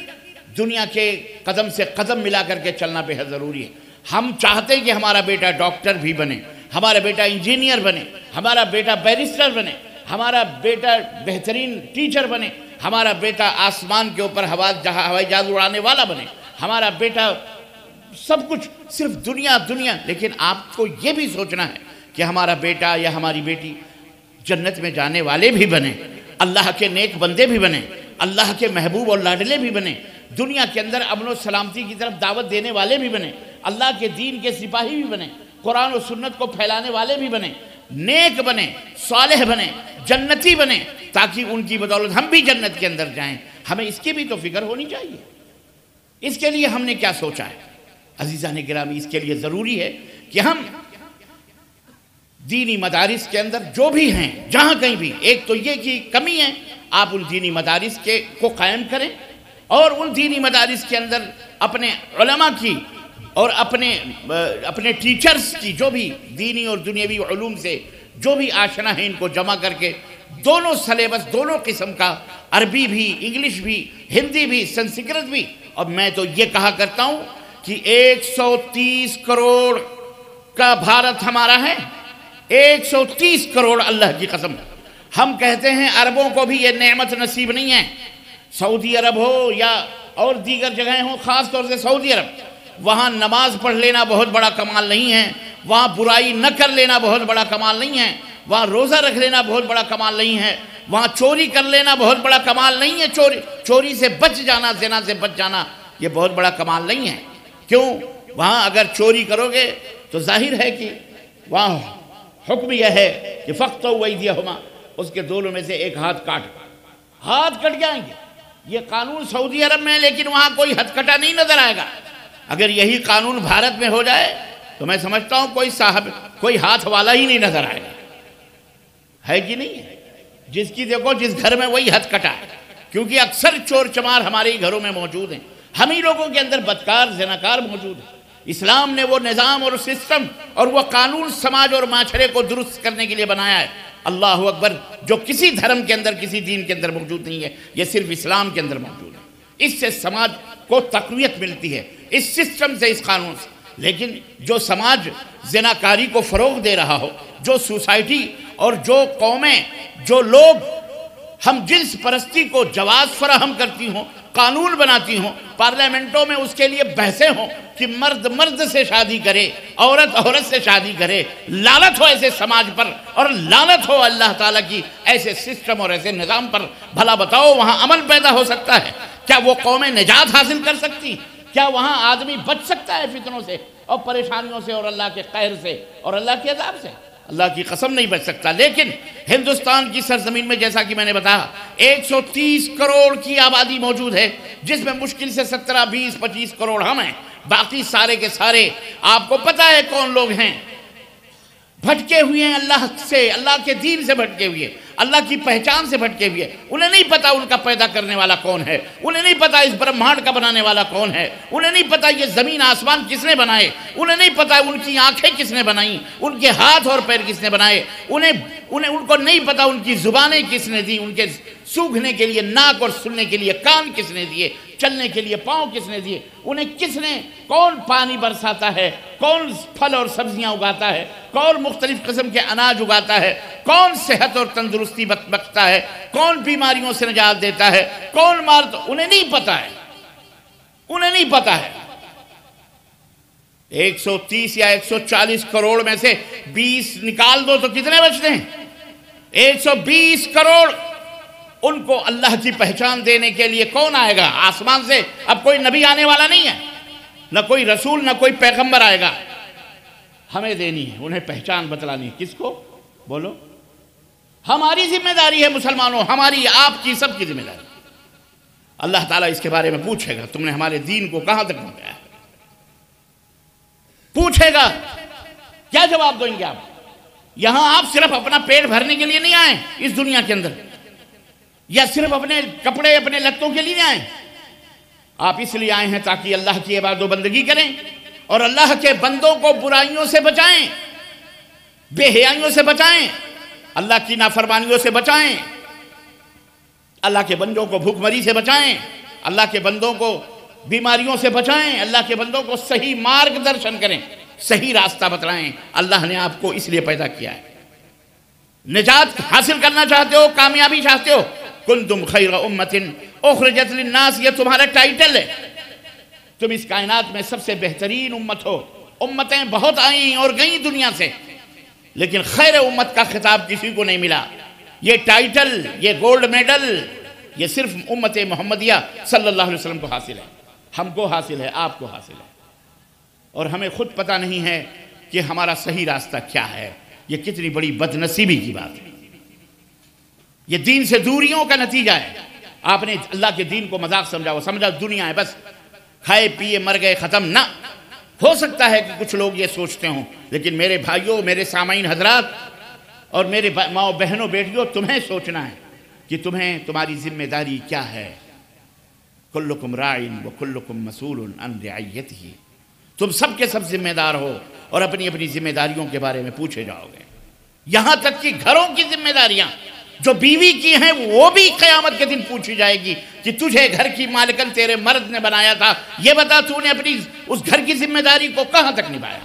دنیا کے قدم سے قدم ملا کر کے چلنا بے حد ضروری ہے. ہم چاہتے ہیں کہ ہمارا بیٹا ڈاکٹر بھی بنے، ہمارا بیٹا انجینئر بنے، ہمارا بیٹا بیرسٹر بنے، ہمارا بیٹا بہترین ٹیچر بنے، ہمارا بیٹا آسمان کے اوپر ہوائی جہاز اڑانے والا بنے، ہمارا بیٹا سب کچھ، صرف دنیا. لیکن آپ کو یہ بھی سوچنا ہے کہ ہمارا بیٹا یا ہماری بیٹی جنت میں جانے والے بھی بنے، اللہ کے نیک بندے بھی بنے، اللہ کے محبوب اور لاڈلے بھی بنے، دنیا کے اندر امن و سلامتی کی طرف دعوت دینے والے بھی بنے، اللہ کے دین کے سپاہی بھی بنے، قرآن و سنت کو پھیلانے والے بھی بنے، نیک بنے، صالح بنے، جنتی بنے، تاکہ ان کی بدولت ہم بھی جنت کے اندر جائیں. ہمیں اس کی بھی تو فکر ہونی چاہیے. اس کے لیے ہم نے کیا سوچا ہے؟ عزیزان گرامی، اس کے لیے ضروری ہے کہ ہم دینی مدارس کے اندر جو بھی ہیں، جہاں کہیں بھی، ایک تو یہ کہ کمی ہے، آپ ان دینی مدارس کو قائم کریں، اور ان دینی مدارس کے اندر اپنے علماء کی اور اپنے ٹیچرز کی جو بھی دینی اور دنیاوی علوم سے جو بھی آشنا ہے، ان کو جمع کر کے دونوں سلیبس، دونوں قسم کا، عربی بھی، انگلش بھی، ہندی بھی، سنسکرت بھی. اور میں تو یہ کہا کرتا ہوں کہ 130 کروڑ کا بھارت ہمارا ہے، 130 کروڑ، اللہ کی قسم. ہم کہتے ہیں عربوں کو بھی یہ نعمت نصیب نہیں ہے، سعودی عرب ہو یا اور دیگر جگہیں ہوں، خاص طور سے سعودی عرب، وہاں نماز پڑھ لینا بہت بڑا کمال نہیں ہے، وہاں برائی نہ کر لینا بہت بڑا کمال نہیں ہے، وہاں روزہ رکھ لینا بہت بڑا کمال نہیں ہے، وہاں چوری کر لینا بہت بڑا کمال نہیں ہے، چوری سے بچ جانا، زنا سے بچ جانا یہ بہت بڑا کمال نہیں ہے. کیوں؟ وہاں اگر چوری کرو گے تو ظاہر ہے کہ وہاں حکم یہ ہے کہ فَقْطَعُوا أَيْدِيَهُمَا، اس کے دونوں میں سے ایک ہاتھ کٹ جائیں گے. یہ قانون سعودی عرب میں ہے، لیکن وہاں کوئی ہتھ کٹا نہیں نظر آئے گا. اگر یہی قانون بھارت میں ہو جائے تو میں سمجھتا ہوں کوئی ہاتھ والا ہی نہیں نظر آئے گا. ہے کہ نہیں ہے؟ جس کی دیکھو جس گھر میں وہی ہتھ کٹا ہے، کیونکہ اکثر چور چمار ہمارے ہی گھروں میں موجود ہیں، ہم ہی لوگوں کے اندر بدکار زناکار موجود ہیں۔ اسلام نے وہ نظام اور سسٹم اور وہ قانون سماج اور معاشرے کو درست کرنے کے لیے بنایا ہے، اللہ اکبر، جو کسی دھرم کے اندر کسی دین کے اندر موجود نہیں ہے، یہ صرف اسلام کے اندر موجود ہے۔ اس سے سماج کو تقویت ملتی ہے، اس سسٹم سے، اس قانون سے۔ لیکن جو سماج زناکاری کو فروغ دے رہا ہو، جو سوسائٹی اور جو قومیں، جو لوگ ہم جنس پرستی کو جواز فراہم کرتی ہوں، قانون بناتی ہوں، پارلیمنٹوں میں اس کے لیے بحثیں ہوں کہ مرد مرد سے شادی کرے، عورت عورت سے شادی کرے، لعنت ہو ایسے سماج پر، اور لعنت ہو اللہ تعالیٰ کی ایسے سسٹم اور ایسے نظام پر۔ بھلا بتاؤ وہاں امن پیدا ہو سکتا ہے؟ کیا وہ قومیں نجات حاصل کر سکتی؟ کیا وہاں آدمی بچ سکتا ہے فتنوں سے اور پریشانیوں سے اور اللہ کے قہر سے اور اللہ کے عذاب سے؟ اللہ کی قسم نہیں بچ سکتا۔ لیکن ہندوستان کی سرزمین میں جیسا کہ میں نے بتایا 130 کروڑ کی آبادی موجود ہے، جس میں مشکل سے 17 20 25 کروڑ ہم ہیں، باقی سارے کے سارے آپ کو پتہ ہے کون لوگ ہیں؟ بھٹکے ہوئے ہیں اللہ سے، اللہ کے دین سے بھٹکے ہوئے، اللہ کی پہچان سے بھٹکے ہوئے۔ انہیں نہیں پتا ان کا پیدا کرنے والا کون ہے، انہیں نہیں پتا اس برہمانڈ کا بنانے والا کون ہے، انہیں نہیں پتا یہ زمین آسمان کس نے بنائے، انہیں نہیں پتا ان کی آنکھیں کس نے بنائیں، ان کے ہاتھ اور پیر کس نے بنائے، ان کو نہیں پتا ان کی زبانیں کس نے دی، ان کے سونگھنے کے لیے ناک اور سننے کے لیے کان کس نے دیے، چلنے کے لیے پاؤں کس نے دیے، انہیں کس نے، کون پانی برساتا ہے، کون پھل اور سبزیاں اگاتا ہے، کون مختلف قسم کے اناج اگاتا ہے، کون صحت اور تندرستی بخشتا ہے، کون بیماریوں سے نجات دیتا ہے، کون مارتا، انہیں نہیں پتا ہے، انہیں نہیں پتا ہے۔ 130 یا 140 کروڑ میں سے 20 نکال دو تو کتنے بچتے ہیں؟ 120 کروڑ۔ ان کو اللہ کی پہچان دینے کے لیے کون آئے گا؟ آسمان سے اب کوئی نبی آنے والا نہیں ہے، نہ کوئی رسول، نہ کوئی پیغمبر آئے گا، ہمیں دینی ہے، انہیں پہچان بتلانی ہے۔ کس کو؟ بولو۔ ہماری ذمہ داری ہے مسلمانوں، ہماری، آپ کی، سب کی ذمہ داری۔ اللہ تعالیٰ اس کے بارے میں پوچھے گا، تم نے ہمارے دین کو کہاں تک پہنچایا؟ پوچھے گا، کیا جواب دیں گے آپ؟ یہاں آپ صرف اپنا پیٹ بھرنے کے لیے نہیں آئے اس دنیا کے اندر، یا صرف اپنے کپڑے اپنے لتوں کے لیے آئے، آپ اس لیے آئے ہیں تاکہ اللہ کی عبادت و بندگی کریں اور اللہ کے بندوں کو برائیوں سے بچائیں، بے حیائیوں سے بچائیں، اللہ کی نافرمانیوں سے بچائیں، اللہ کے بندوں کو بھوک مری سے بچائیں، اللہ کے بندوں کو بیماریوں سے بچائیں، اللہ کے بندوں کو صحیح مارگ درشن کریں، صحیح راستہ بتلائیں۔ اللہ نے آپ کو اس لیے پیدا کیا ہے۔ نجات حاصل کرنا چاہتے ہو، کامیابی چاہتے ہو، کنتم خیر امت اخرجت للناس، یہ تمہارا ٹائٹل ہے۔ تم اس کائنات میں سب سے بہترین امت ہو۔ امتیں بہت آئیں اور گئیں دنیا سے، لیکن خیر امت کا خطاب کسی کو نہیں ملا۔ یہ ٹائٹل، یہ گولڈ میڈل، یہ صرف امت محمدیہ صلی اللہ علیہ وسلم کو حاصل ہے، ہم کو حاصل ہے، آپ کو حاصل ہے، اور ہمیں خود پتہ نہیں ہے کہ ہمارا صحیح راستہ کیا ہے۔ یہ کتنی بڑی بدنصیبی کی بات ہے، یہ دین سے دوریوں کا نتیجہ ہے۔ آپ نے اللہ کے دین کو مذاق سمجھا، وہ سمجھا دنیا ہے، بس کھائے پیے مر گئے ختم۔ نہ ہو سکتا ہے کہ کچھ لوگ یہ سوچتے ہوں، لیکن میرے بھائیوں، میرے سامعین حضرات اور میرے ماؤں بہنوں بیٹیوں، تمہیں سوچنا ہے کہ تمہاری ذمہ داری کیا ہے۔ کلکم راعٍ وکلکم مسئول عن رعیتہ، تم سب کے سب ذمہ دار ہو اور اپنی اپنی ذمہ داریوں کے بارے میں پوچھے جاؤ گے۔ یہاں تک کہ گھروں کی ذمہ داریاں جو بیوی کی ہیں وہ بھی قیامت کے دن پوچھی جائے گی کہ تجھے گھر کی مالکن تیرے مرد نے بنایا تھا، یہ بتا تو نے اپنی اس گھر کی ذمہ داری کو کہاں تک نبھایا؟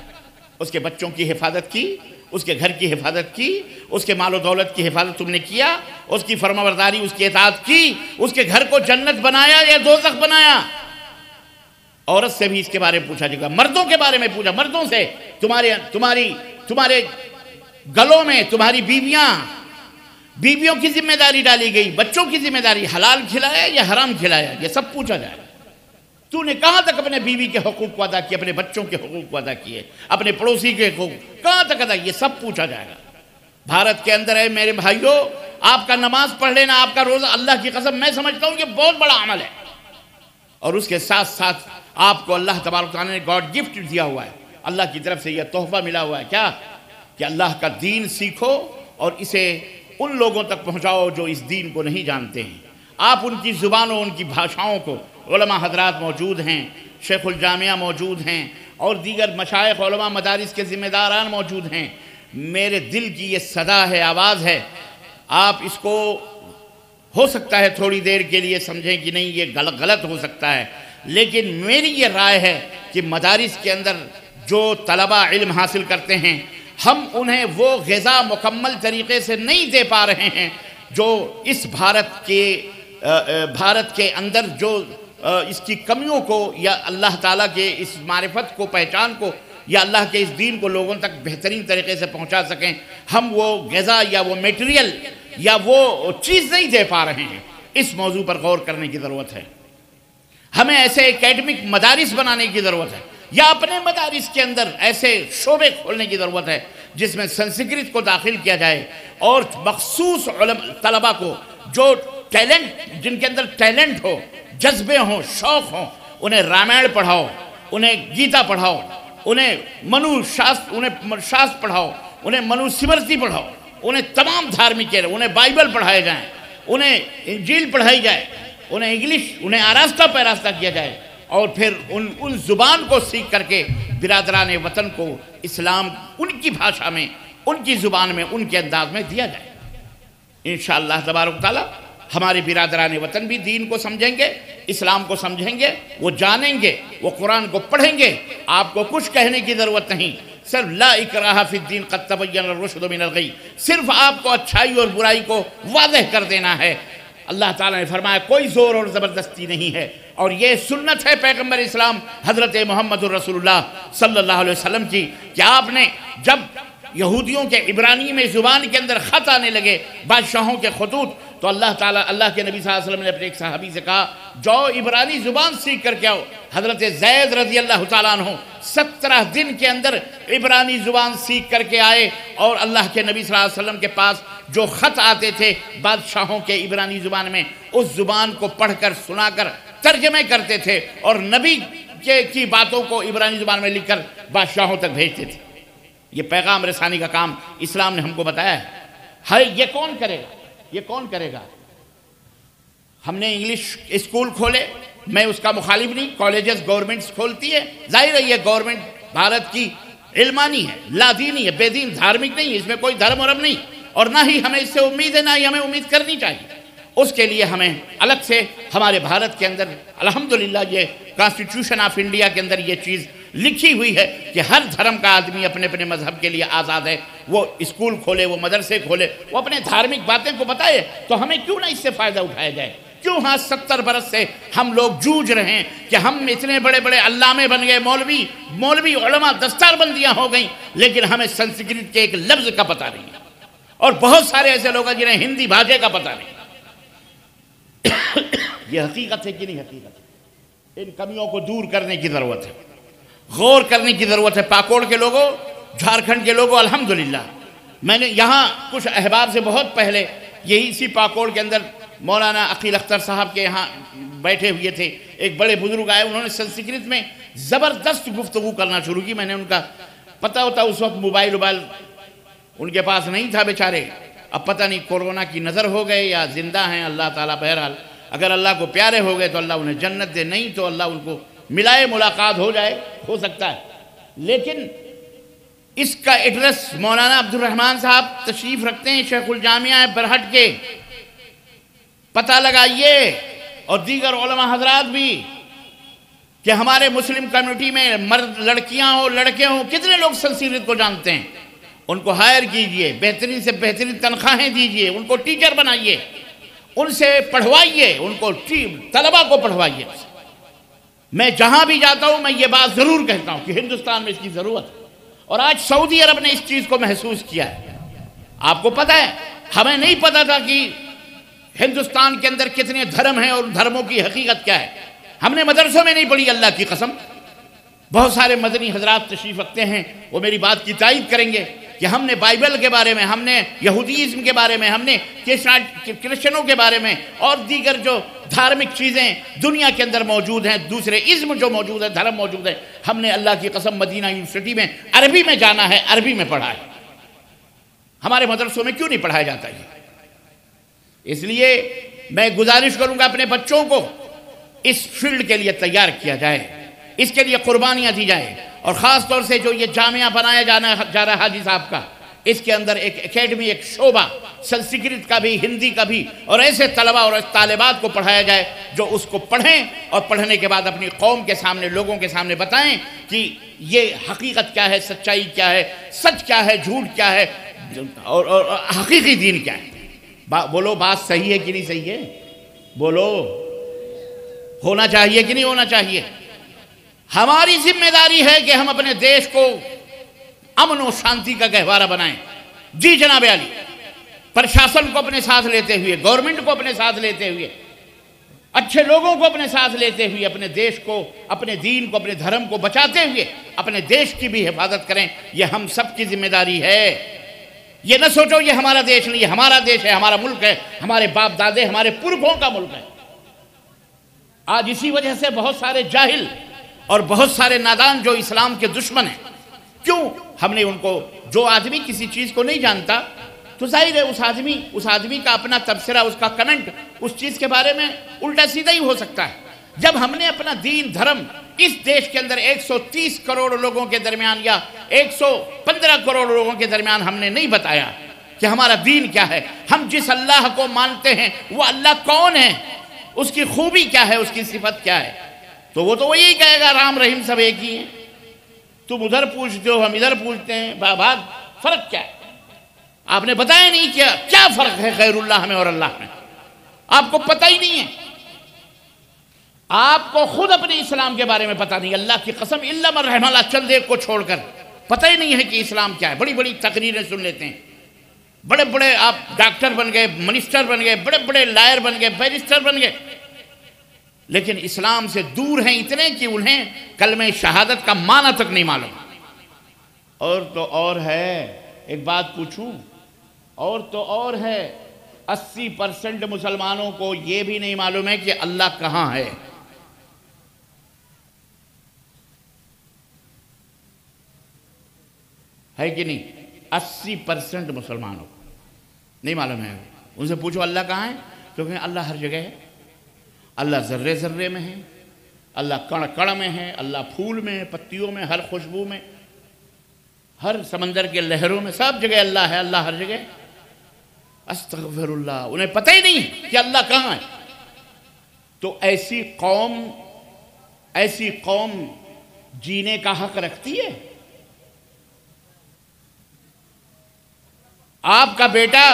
اس کے بچوں کی حفاظت کی، اس کے گھر کی حفاظت کی، اس کے مال و دولت کی حفاظت تم نے کیا، اس کی فرمانبرداری، اس کی اطاعت کی، اس کے گھر کو جنت بنایا یا دوزخ بنایا؟ عورت سے بھی اس کے بارے میں پوچھا جائے گا، مردوں کے بارے میں پوچھا، مردوں سے تمہارے گلوں میں تمہاری بیویوں کی ذمہ داری ڈالی گئی، بچوں کی ذمہ داری، حلال کھلایا یا حرام کھلایا، یہ سب پوچھا جائے گا۔ تو نے کہاں تک اپنے بیوی کے حقوق کو ادا کیے، اپنے بچوں کے حقوق کو ادا کیے، اپنے پڑوسی کے حقوق کہاں تک ادا، یہ سب پوچھا جائے گا۔ بھارت کے اندر ہے میرے بھائیوں، آپ کا نماز پڑھ لینا، آپ کا روزہ، اللہ کی قسم میں سمجھتا ہوں یہ بہت بڑا عمل ہے، اور اس کے ساتھ ساتھ آپ کو اللہ تبارک تعالیٰ نے گاڈ گفٹ دیا ہوا ہے، اللہ کی طرف سے یہ تحفہ ملا ہوا ہے، کیا کہ اللہ کا دین سیکھو اور اسے ان لوگوں تک پہنچاؤ جو اس دین کو نہیں جانتے ہیں۔ آپ ان کی زبانوں، ان کی بھاشاؤں کو، علماء حضرات موجود ہیں، شیخ الجامعہ موجود ہیں، اور دیگر مشائخ علماء مدارس کے ذمہ داران موجود ہیں۔ میرے دل کی یہ صدا ہے، آواز ہے، آپ اس کو ہو سکتا ہے تھوڑی دیر کے لیے سمجھیں کہ نہیں یہ غلط ہو سکتا ہے، لیکن میری یہ رائے ہے کہ مدارس کے اندر جو طلبہ علم حاصل کرتے ہیں، ہم انہیں وہ غذا مکمل طریقے سے نہیں دے پا رہے ہیں جو اس بھارت کے اندر جو اس کی کمیوں کو یا اللہ تعالیٰ کے اس معرفت کو، پہچان کو، یا اللہ کے اس دین کو لوگوں تک بہترین طریقے سے پہنچا سکیں، ہم وہ غذا یا وہ میٹیریل یا وہ چیز نہیں دے پا رہے ہیں۔ اس موضوع پر غور کرنے کی ضرورت ہے۔ ہمیں ایسے اکیڈمک مدارس بنانے کی ضرورت ہے، یا اپنے مدارس کے اندر ایسے شعبے کھولنے کی ضرورت ہے جس میں سنسکرت کو داخل کیا جائے، اور مخصوص طلبہ کو جو جن کے اندر ٹیلنٹ ہو، جذبے ہوں، شوق ہوں، انہیں رامائن پڑھاؤ، انہیں گیتا پڑھاؤ، انہیں شاستر پڑھاؤ، انہیں منو سمرتی پڑھاؤ، انہیں تمام دھارمک، انہیں بائبل پڑھائے جائیں، انہیں انجیل پڑھائی جائے، انہیں انگلش، انہیں آراستہ پیراستہ کیا جائے، اور پھر ان زبان کو سیکھ کر کے برادران وطن کو اسلام ان کی بھاشا میں، ان کی زبان میں، ان کے انداز میں دیا جائے۔ انشاءاللہ تبارک تعالیٰ ہمارے برادران وطن بھی دین کو سمجھیں گے، اسلام کو سمجھیں گے، وہ جانیں گے، وہ قرآن کو پڑھیں گے۔ آپ کو کچھ کہنے کی ضرورت نہیں، صرف لا اکراہ فی الدین قد تبین الرشد من الغی، صرف آپ کو اچھائی اور برائی کو واضح کر دینا ہے۔ اللہ تعالیٰ نے فرمایا کوئی زور اور زبردستی نہیں ہے، اور یہ سنت ہے پیغمبر اسلام حضرت محمد الرسول اللہ صلی اللہ علیہ وسلم کی، کہ آپ نے جب یہودیوں کے عبرانی میں زبان کے اندر خط آنے لگے، بادشاہوں کے خطوط، تو اللہ تعالیٰ، اللہ کے نبی صلی اللہ علیہ وسلم نے اپنے ایک صحابی سے کہا جاؤ عبرانی زبان سیکھ کر کے آؤ۔ حضرت زید رضی اللہ تعالیٰ عنہ 17 دن کے اندر عبرانی زبان سیکھ کر کے آئے، اور اللہ کے نبی صلی اللہ علیہ وسلم کے پاس جو خط آتے تھے بادشاہوں کے عبرانی زبان میں، اس زبان کو پڑھ کر، سنا کر ترجمے کرتے تھے، اور نبی کی باتوں کو عبرانی زبان میں لکھ کر بادشاہوں تک بھیجتے تھے۔ یہ پیغام رسانی کا کام اسلام نے ہم کو بتایا ہے۔ یہ کون کرے گا؟ یہ کون کرے گا؟ ہم نے انگلش اسکول کھولے، میں اس کا مخالف نہیں، کالجز گورنمنٹس کھولتی ہے، ظاہر ہے یہ گورنمنٹ بھارت کی علمانی ہے، لا دینی ہے، بے دین دھارمک نہیں ہے، اس میں کوئی دھرم ورم نہیں، اور نہ ہی ہمیں اس سے امید ہے، نہ ہی ہمیں امید کرنی چاہیے۔ اس کے لیے ہمیں الگ سے ہمارے بھارت کے اندر الحمدللہ یہ کانسٹیٹیوشن آف انڈیا کے اندر یہ چیز لکھی ہوئی ہے کہ ہر دھرم کا آدمی اپنے اپنے مذہب کے لیے آزاد ہے، وہ اسکول کھولے، وہ مدرسے کھولے، وہ اپنے دھارمک باتیں کو بتائے، تو ہمیں کیوں نہ اس سے فائدہ اٹھایا جائے؟ کیوں 70 برس سے ہم لوگ جوجھ رہے ہیں کہ ہم اتنے بڑے بڑے علامے بن گئے، مولوی علماء دستار بندیاں ہو گئیں، لیکن ہمیں سنسکرت کے ایک لفظ کا پتہ نہیں ہے، اور بہت سارے ایسے لوگ ہیں جنہیں ہندی بھاشا کا پتہ نہیں۔ یہ حقیقت ہے کہ نہیں حقیقت ہے؟ ان کمیوں کو دور کرنے کی ضرورت ہے، غور کرنے کی ضرورت ہے۔ پاکوڑ کے لوگوں، جھارکھنڈ کے لوگوں، الحمدللہ میں نے یہاں کچھ احباب سے بہت پہلے یہی اسی پاکوڑ کے اندر مولانا عقیل اختر صاحب کے یہاں بیٹھے ہوئے تھے، ایک بڑے بزرگ آئے، انہوں نے سنسکرت میں زبردست گفتگو کرنا شروع کی۔ میں نے ان کا پتہ ہوتا اس وقت موبائل ان کے پاس نہیں تھا بیچارے، اب پتہ نہیں کورونا کی نظر ہو گئے یا زندہ ہیں، اللہ تعالیٰ بہرحال اگر اللہ کو پیارے ہو گئے تو اللہ انہیں جنت دے، نہیں تو اللہ ان کو ملائے، ملاقات ہو جائے، ہو سکتا ہے۔ لیکن اس کا ایڈریس مولانا عبد الرحمن صاحب تشریف رکھتے ہیں، شیخ الجامعہ برہٹ کے، پتہ لگائیے، اور دیگر علماء حضرات بھی، کہ ہمارے مسلم کمیونٹی میں مرد، لڑکیاں ہوں، لڑکے ہوں، کتنے لوگ سنسکرت کو جانتے ہیں، ان کو ہائر کیجئے، بہترین سے بہترین تنخواہیں دیجئے، ان کو ٹیچر بنائیے، ان سے پڑھوائیے، ان کو طلبہ کو پڑھوائیے۔ میں جہاں بھی جاتا ہوں میں یہ بات ضرور کہتا ہوں کہ ہندوستان میں اس کی ضرورت ہے، اور آج سعودی عرب نے اس چیز کو محسوس کیا ہے۔ آپ کو پتہ ہے، ہمیں نہیں پتہ تھا کہ ہندوستان کے اندر کتنے دھرم ہیں اور دھرموں کی حقیقت کیا ہے۔ ہم نے مدرسوں میں نہیں پڑھی، اللہ کی قسم۔ بہت سارے مدنی حضرات تشریف رکھتے ہیں، وہ میری بات کی تائید کریں گے کہ ہم نے بائبل کے بارے میں، ہم نے یہودیزم کے بارے میں، ہم نے کرسچنوں کے بارے میں، اور دیگر جو دھارمک چیزیں دنیا کے اندر موجود ہیں، دوسرے ازم جو موجود ہے، دھرم موجود ہے، ہم نے اللہ کی قسم مدینہ یونیورسٹی میں عربی میں جانا ہے، عربی میں پڑھا ہے۔ ہمارے مدرسوں میں کیوں نہیں پڑھایا جاتا ہے؟ اس لیے میں گزارش کروں گا اپنے بچوں کو اس فیلڈ کے لیے تیار کیا جائے، اس کے لیے قربانیاں دی جائیں، اور خاص طور سے جو یہ جامعہ بنایا جا رہا ہے حاجی صاحب کا، اس کے اندر ایک اکیڈمی، ایک شعبہ سنسکرت کا بھی، ہندی کا بھی، اور ایسے طلبہ اور طالبات کو پڑھایا جائے جو اس کو پڑھیں اور پڑھنے کے بعد اپنی قوم کے سامنے، لوگوں کے سامنے بتائیں کہ یہ حقیقت کیا ہے، سچائی کیا ہے، سچ کیا ہے، جھوٹ کیا ہے، اور حقیقی دین کیا ہے۔ بولو بات صحیح ہے کہ نہیں صحیح ہے؟ بولو ہونا چاہیے کہ نہیں ہونا چاہیے؟ ہماری ذمہ داری ہے کہ ہم اپنے دیش کو امن و شانتی کا گہوارہ بنائیں۔ جی جناب علی، پرشاسن کو اپنے ساتھ لیتے ہوئے، گورنمنٹ کو اپنے ساتھ لیتے ہوئے، اچھے لوگوں کو اپنے ساتھ لیتے ہوئے، اپنے دیش کو، اپنے دین کو، اپنے دھرم کو بچاتے ہوئے اپنے دیش کی بھی حفاظت کریں۔ یہ ہم سب کی ذمہ داری ہے۔ یہ نہ سوچو یہ ہمارا دیش نہیں، یہ ہمارا دیش ہے، ہمارا ملک ہے، ہمارے باپ دادے، ہمارے پرکھوں کا ملک ہے۔ آج اسی وجہ سے بہت سارے جاہل اور بہت سارے نادان جو اسلام کے دشمن ہیں، کیوں ہم نے ان کو، جو آدمی کسی چیز کو نہیں جانتا تو ظاہر ہے اس آدمی کا اپنا تبصرہ، اس کا کمنٹ اس چیز کے بارے میں الٹا سیدھا ہی ہو سکتا ہے۔ جب ہم نے اپنا دین دھرم اس دیش کے اندر 130 کروڑ لوگوں کے درمیان یا 115 کروڑ لوگوں کے درمیان ہم نے نہیں بتایا کہ ہمارا دین کیا ہے، ہم جس اللہ کو مانتے ہیں وہ اللہ کون ہے، اس کی خوبی کیا ہے، اس کی صفت کیا ہے، تو وہ تو یہی کہے گا رام رحیم سب ایک ہی ہیں۔ تم ادھر پوچھتے ہو، ہم ادھر پوچھتے ہیں، بھاگ فرق کیا ہے؟ آپ نے بتایا نہیں کیا فرق ہے غیر اللہ میں اور اللہ میں، آپ کو پتہ ہی نہیں ہے۔ آپ کو خود اپنے اسلام کے بارے میں پتہ نہیں، اللہ کی قسم الا من رحم اللہ، چند ایک کو چھوڑ کر پتہ ہی نہیں ہے کہ اسلام کیا ہے۔ بڑی بڑی تقریریں سن لیتے ہیں، بڑے بڑے آپ ڈاکٹر بن گئے، منسٹر بن گئے، بڑے بڑے لائر بن گئے، بیرسٹر بن گئے، لیکن اسلام سے دور ہیں اتنے کہ انہیں کلمہ شہادت کا معنی تک نہیں معلوم۔ اور تو اور ہے، ایک بات پوچھوں، اور تو اور ہے 80% مسلمانوں کو یہ بھی نہیں معلوم ہے کہ اللہ کہاں ہے۔ ہے کہ نہیں؟ 80% مسلمانوں کو نہیں معلوم ہے۔ ان سے پوچھو اللہ کہاں ہے، کیونکہ اللہ ہر جگہ ہے، اللہ ذرے ذرے میں ہے، اللہ کڑ کڑ میں ہے، اللہ پھول میں، پتیوں میں، ہر خوشبو میں، ہر سمندر کے لہروں میں، سب جگہ اللہ ہے، اللہ ہر جگہ۔ استغفر اللہ، انہیں پتہ ہی نہیں کہ اللہ کہاں ہے۔ تو ایسی قوم جینے کا حق رکھتی ہے؟ آپ کا بیٹا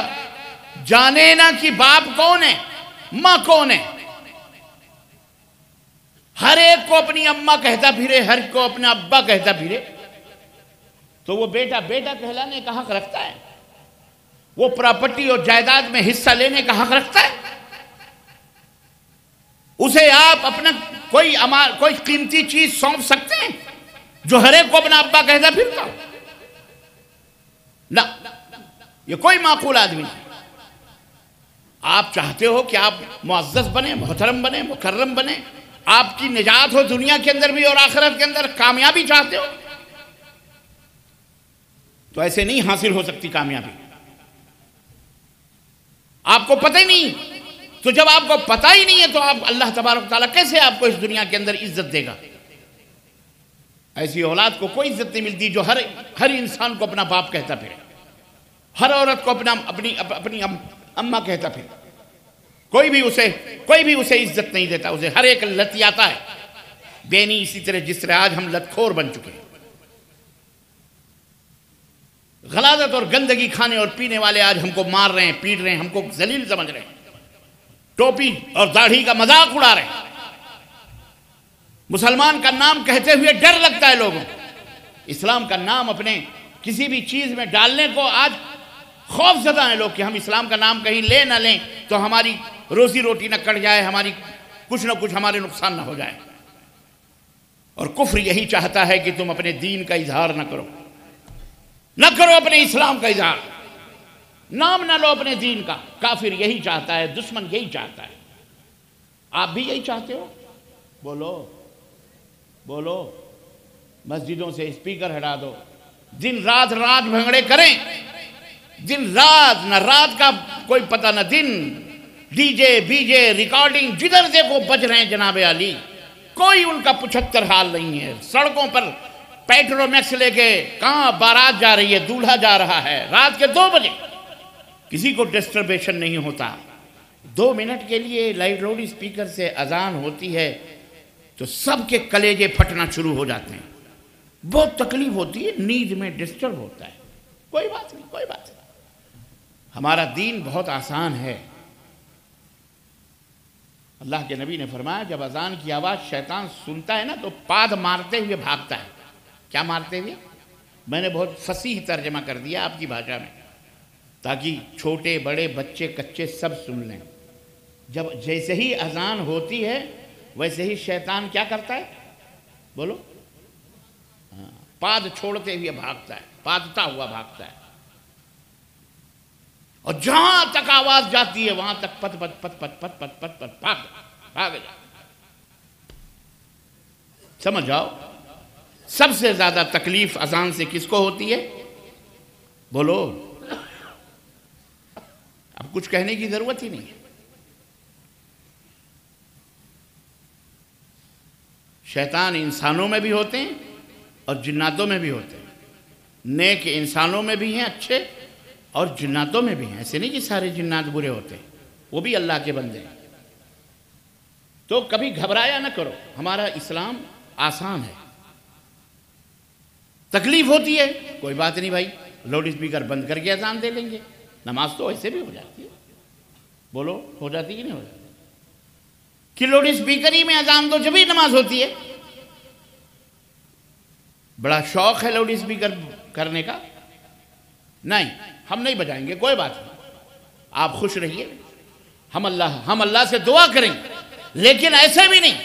جانے نہ کہ باپ کون ہے، ماں کون ہے، ہر ایک کو اپنی اماں کہتا پھرے، ہر ایک کو اپنا ابا کہتا پھرے، تو وہ بیٹا بیٹا کہلانے کا حق رکھتا ہے؟ وہ پراپرٹی اور جائیداد میں حصہ لینے کا حق رکھتا ہے؟ اسے آپ اپنا کوئی قیمتی چیز سونپ سکتے ہیں جو ہر ایک کو اپنا ابا کہتا پھرتا؟ نہ، یہ کوئی معقول آدمی نہیں۔ آپ چاہتے ہو کہ آپ معزز بنیں، محترم بنیں، مکرم بنیں، آپ کی نجات ہو دنیا کے اندر بھی اور آخرت کے اندر، کامیابی چاہتے ہو، تو ایسے نہیں حاصل ہو سکتی کامیابی۔ آپ کو پتہ ہی نہیں، تو جب آپ کو پتہ ہی نہیں ہے تو آپ اللہ تبارک تعالیٰ کیسے آپ کو اس دنیا کے اندر عزت دے گا؟ ایسی اولاد کو کوئی عزت نہیں ملتی جو ہر انسان کو اپنا باپ کہتا پھرے، ہر عورت کو اپنی اماں کہتا پھرے، کوئی بھی اسے عزت نہیں دیتا، اسے ہر ایک لتیاتا ہے بے نہیں۔ اسی طرح جس طرح آج ہم لتخور بن چکے ہیں، غلاظت اور گندگی کھانے اور پینے والے آج ہم کو مار رہے ہیں، پیٹ رہے ہیں، ہم کو ذلیل سمجھ رہے ہیں، ٹوپی اور داڑھی کا مذاق اڑا رہے ہیں، مسلمان کا نام کہتے ہوئے ڈر لگتا ہے لوگوں کو، اسلام کا نام اپنے کسی بھی چیز میں ڈالنے کو آج خوف زدہ ہیں لوگ کہ ہم اسلام کا نام کہیں لے نہ لیں تو ہماری روزی روٹی نہ کٹ جائے، ہماری کچھ نہ کچھ ہمارے نقصان نہ ہو جائے۔ اور کفر یہی چاہتا ہے کہ تم اپنے دین کا اظہار نہ کرو اپنے اسلام کا اظہار، نام نہ لو اپنے دین کا۔ کافر یہی چاہتا ہے، دشمن یہی چاہتا ہے۔ آپ بھی یہی چاہتے ہو؟ بولو، مسجدوں سے اسپیکر ہٹا دو، دن رات بھنگڑے کریں، دن رات، نہ رات کا کوئی پتہ نہ دن، D J B J recording جدھر دیکھو بج رہے ہیں جناب علی. کوئی ان کا 75 حال نہیں ہے. سڑکوں پر پیٹرو میکس لے کے کہاں بارات جا رہی ہے, دولہا جا رہا ہے رات کے 2 بجے, کسی کو ڈسٹربیشن نہیں ہوتا. 2 منٹ کے لیے لاؤڈ اسپیکر سے اذان ہوتی ہے تو سب کے کلیجے پھٹنا شروع ہو جاتے ہیں. بہت تکلیف ہوتی ہے, نیند میں ڈسٹرب ہوتا ہے. کوئی بات نہیں, کوئی بات نہیں. ہمارا دین بہت آسان ہے. اللہ کے نبی نے فرمایا جب اذان کی آواز شیطان سنتا ہے نا تو پاد مارتے ہوئے بھاگتا ہے. کیا مارتے ہوئے؟ میں نے بہت فصیح ترجمہ کر دیا آپ کی بھاشا میں تاکہ چھوٹے بڑے بچے کچے سب سن لیں. جب جیسے ہی اذان ہوتی ہے ویسے ہی شیطان کیا کرتا ہے بولو؟ پاد چھوڑتے ہوئے بھاگتا ہے, پادتا ہوا بھاگتا ہے. اور جہاں تک آواز جاتی ہے وہاں تک پت پت پت پت پت پت پت پت بھاگ جا. سمجھ جاؤ سب سے زیادہ تکلیف اذان سے کس کو ہوتی ہے بولو؟ اب کچھ کہنے کی ضرورت ہی نہیں ہے. شیطان انسانوں میں بھی ہوتے ہیں اور جناتوں میں بھی ہوتے ہیں. نیک انسانوں میں بھی ہیں اچھے اور جناتوں میں بھی ہیں. ایسے نہیں کہ سارے جنات برے ہوتے ہیں, وہ بھی اللہ کے بندے ہیں. تو کبھی گھبرایا نہ کرو, ہمارا اسلام آسان ہے. تکلیف ہوتی ہے کوئی بات نہیں بھائی, لاؤڈ اسپیکر بند کر کے اذان دے لیں گے. نماز تو ایسے بھی ہو جاتی ہے. بولو ہو جاتی کہ نہیں ہو جاتی؟ کہ لاؤڈ اسپیکر ہی میں اذان دو جب ہی نماز ہوتی ہے. بڑا شوق ہے لاؤڈ اسپیکر کرنے کا. نہیں ہم نہیں بجائیں گے, کوئی بات نہیں, آپ خوش رہیے. ہم اللہ سے دعا کریں لیکن ایسے بھی نہیں.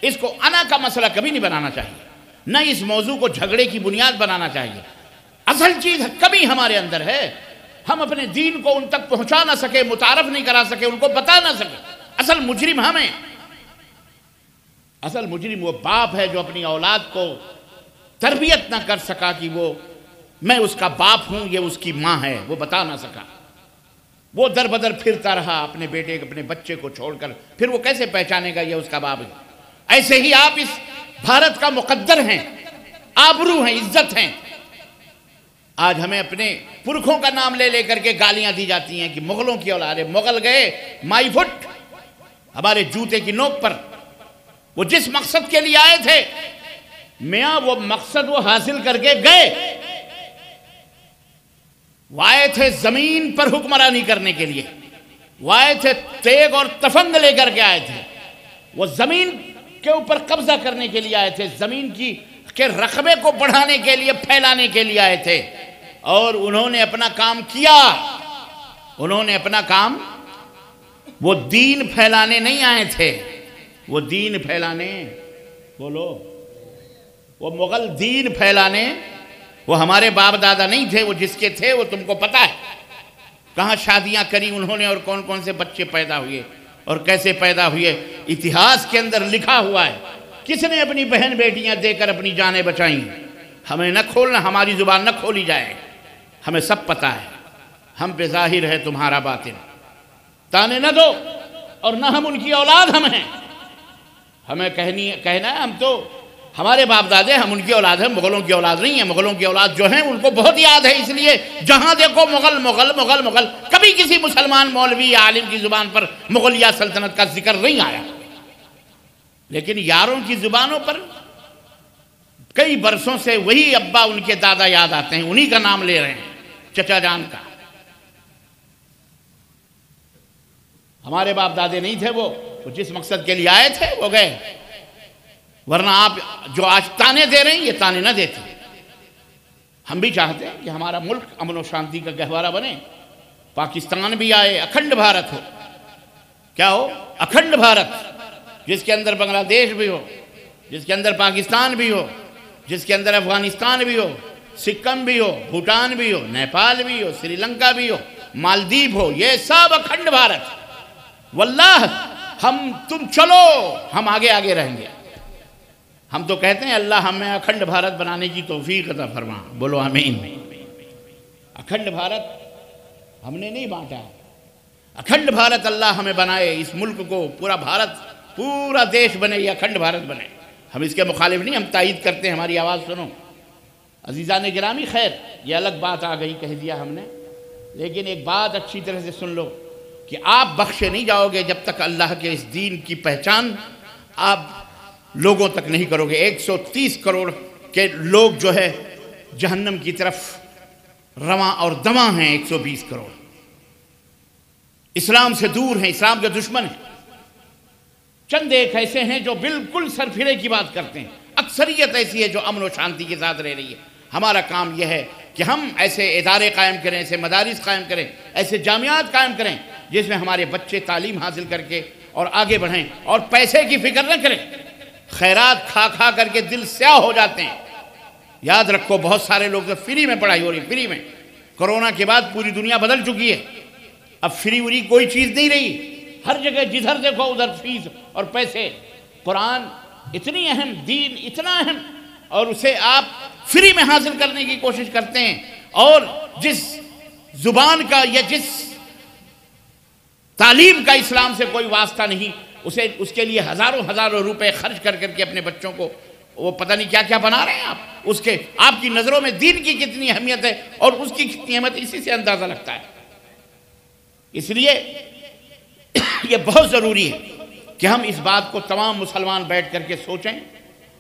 اس کو انا کا مسئلہ کبھی نہیں بنانا چاہیے, نہ اس موضوع کو جھگڑے کی بنیاد بنانا چاہیے. اصل چیز کمی ہمارے اندر ہے, ہم اپنے دین کو ان تک پہنچا نہ سکے, متعارف نہیں کرا سکے, ان کو بتا نہ سکے. اصل مجرم ہمیں, اصل مجرم وہ باپ ہے جو اپنی اولاد کو تربیت نہ کر سکا کہ وہ میں اس کا باپ ہوں, یہ اس کی ماں ہے, وہ بتا نہ سکا. وہ در بدر پھرتا رہا اپنے بیٹے اپنے بچے کو چھوڑ کر, پھر وہ کیسے پہچانے گا یہ اس کا باپ ہے. ایسے ہی آپ اس بھارت کا مقدر ہیں, آبرو ہیں, عزت ہیں. آج ہمیں اپنے پرکھوں کا نام لے لے کر کے گالیاں دی جاتی ہیں کہ مغلوں کی اولاد ہے. مغل گئے مائی فٹ ہمارے جوتے کی نوک پر. وہ جس مقصد کے لیے آئے تھے میاں وہ مقصد وہ حاصل کر کے گئے. وہ آئے تھے زمین پر حکمرانی کرنے کے لیے, وہ آئے تھے تیغ اور تفنگ لے کر کے آئے تھے. وہ زمین کے اوپر قبضہ کرنے کے لیے آئے تھے, زمین کے رقبے کو بڑھانے کے لیے, پھیلانے کے لیے آئے تھے. اور انہوں نے اپنا کام کیا. انہوں نے اپنا کام, وہ دین پھیلانے نہیں آئے تھے, وہ دین پھیلانے, بولو وہ مغل دین پھیلانے. وہ ہمارے باپ دادا نہیں تھے, وہ جس کے تھے وہ تم کو پتا ہے. کہاں شادیاں کری انہوں نے اور کون کون سے بچے پیدا ہوئے اور کیسے پیدا ہوئے, اتہاس کے اندر لکھا ہوا ہے. کس نے اپنی بہن بیٹیاں دے کر اپنی جانیں بچائیں. ہمیں نہ کھولنا, ہماری زبان نہ کھولی جائے, ہمیں سب پتا ہے. ہم پہ ظاہر ہے تمہارا باطن. تانے نہ دو, اور نہ ہم ان کی اولاد ہم ہیں. ہمیں کہنا ہے ہم تو ہمارے باپ دادے ہم ان کی اولاد ہیں, مغلوں کی اولاد نہیں ہیں. مغلوں کی اولاد جو ہیں ان کو بہت یاد ہے, اس لیے جہاں دیکھو مغل مغل مغل مغل. کبھی کسی مسلمان مولوی یا عالم کی زبان پر مغلیہ سلطنت کا ذکر نہیں آیا, لیکن یاروں کی زبانوں پر کئی برسوں سے وہی ابا ان کے دادا یاد آتے ہیں, انہی کا نام لے رہے ہیں, چچا جان کا. ہمارے باپ دادے نہیں تھے, وہ جس مقصد کے لیے آئے تھے وہ گئے. ورنہ آپ جو آج تانے دے رہے ہیں یہ تانے نہ دیتے. ہم بھی چاہتے ہیں کہ ہمارا ملک امن و شانتی کا گہوارہ بنے. پاکستان بھی آئے, اکھنڈ بھارت ہو. کیا ہو؟ اکھنڈ بھارت, جس کے اندر بنگلہ دیش بھی ہو, جس کے اندر پاکستان بھی ہو, جس کے اندر افغانستان بھی ہو, سکم بھی ہو, بھوٹان بھی ہو, نیپال بھی ہو, سری لنکا بھی ہو, مالدیپ ہو, یہ سب اکھنڈ بھارت. واللہ ہم تم چلو, ہم آگے آگے رہیں گے. ہم تو کہتے ہیں اللہ ہمیں اکھنڈ بھارت بنانے کی توفیق عطا فرما. بولو آمین. اکھنڈ بھارت ہم نے نہیں بانٹا. اکھنڈ بھارت اللہ ہمیں بنائے، اس ملک کو پورا بھارت، پورا دیش بنے، یہ اکھنڈ بھارت بنے۔ ہم اس کے مخالف نہیں، ہم تائید کرتے ہیں، ہماری آواز سنو۔ عزیزان گرامی، خیر یہ الگ بات آ گئی، کہہ دیا ہم نے، لیکن ایک بات اچھی طرح سے سن لو کہ آپ بخشے نہیں جاؤ گے جب تک اللہ کے اس دین کی پہچان آپ لوگوں تک نہیں کرو گے۔ 130 کروڑ کے لوگ جو ہے جہنم کی طرف رواں اور دواں ہیں، 120 کروڑ اسلام سے دور ہیں، اسلام کے دشمن ہیں۔ چند ایک ایسے ہیں جو بالکل سرفرے کی بات کرتے ہیں، اکثریت ایسی ہے جو امن و شانتی کے ساتھ رہ رہی ہے۔ ہمارا کام یہ ہے کہ ہم ایسے ادارے قائم کریں، ایسے مدارس قائم کریں، ایسے جامعات قائم کریں جس میں ہمارے بچے تعلیم حاصل کر کے اور آگے بڑھیں، اور پیسے کی فکر نہ کریں۔ خیرات کھا کھا کر کے دل سیاہ ہو جاتے ہیں۔ یاد رکھو، بہت سارے لوگ تو فری میں پڑھائی ہو رہی، فری میں۔ کرونا کے بعد پوری دنیا بدل چکی ہے، اب فری وری کوئی چیز نہیں رہی، ہر جگہ جدھر دیکھو ادھر فیس اور پیسے۔ قرآن اتنی اہم، دین اتنا اہم، اور اسے آپ فری میں حاصل کرنے کی کوشش کرتے ہیں، اور جس زبان کا یا جس تعلیم کا اسلام سے کوئی واسطہ نہیں، اس کے لیے ہزاروں ہزاروں روپے خرچ کر کر کے اپنے بچوں کو وہ پتہ نہیں کیا کیا بنا رہے ہیں آپ۔ اس کے آپ کی نظروں میں دین کی کتنی اہمیت ہے اور اس کی کتنی اہمیت، اسی سے اندازہ لگتا ہے۔ اس لیے یہ بہت ضروری ہے کہ ہم اس بات کو تمام مسلمان بیٹھ کر کے سوچیں،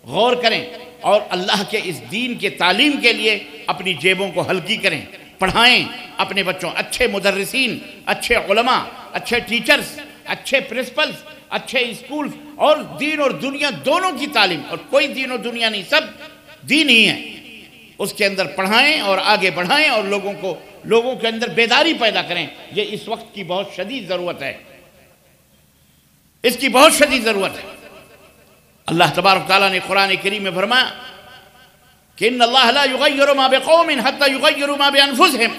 غور کریں، اور اللہ کے اس دین کے تعلیم کے لیے اپنی جیبوں کو ہلکی کریں، پڑھائیں اپنے بچوں، اچھے مدرسین، اچھے علماء، اچھے ٹیچرز، اچھے پرنسپلز، اچھے اسکول، اور دین اور دنیا دونوں کی تعلیم، اور کوئی دین اور دنیا نہیں، سب دین ہی ہے، اس کے اندر پڑھائیں اور آگے بڑھائیں، اور لوگوں کے اندر بیداری پیدا کریں۔ یہ اس وقت کی بہت شدید ضرورت ہے، اس کی بہت شدید ضرورت ہے۔ اللہ تبارک تعالیٰ نے قرآن کریم میں فرمایا کہ ان اللہ لا یغیر ما بقوم حتی یغیروا ما بانفسہم۔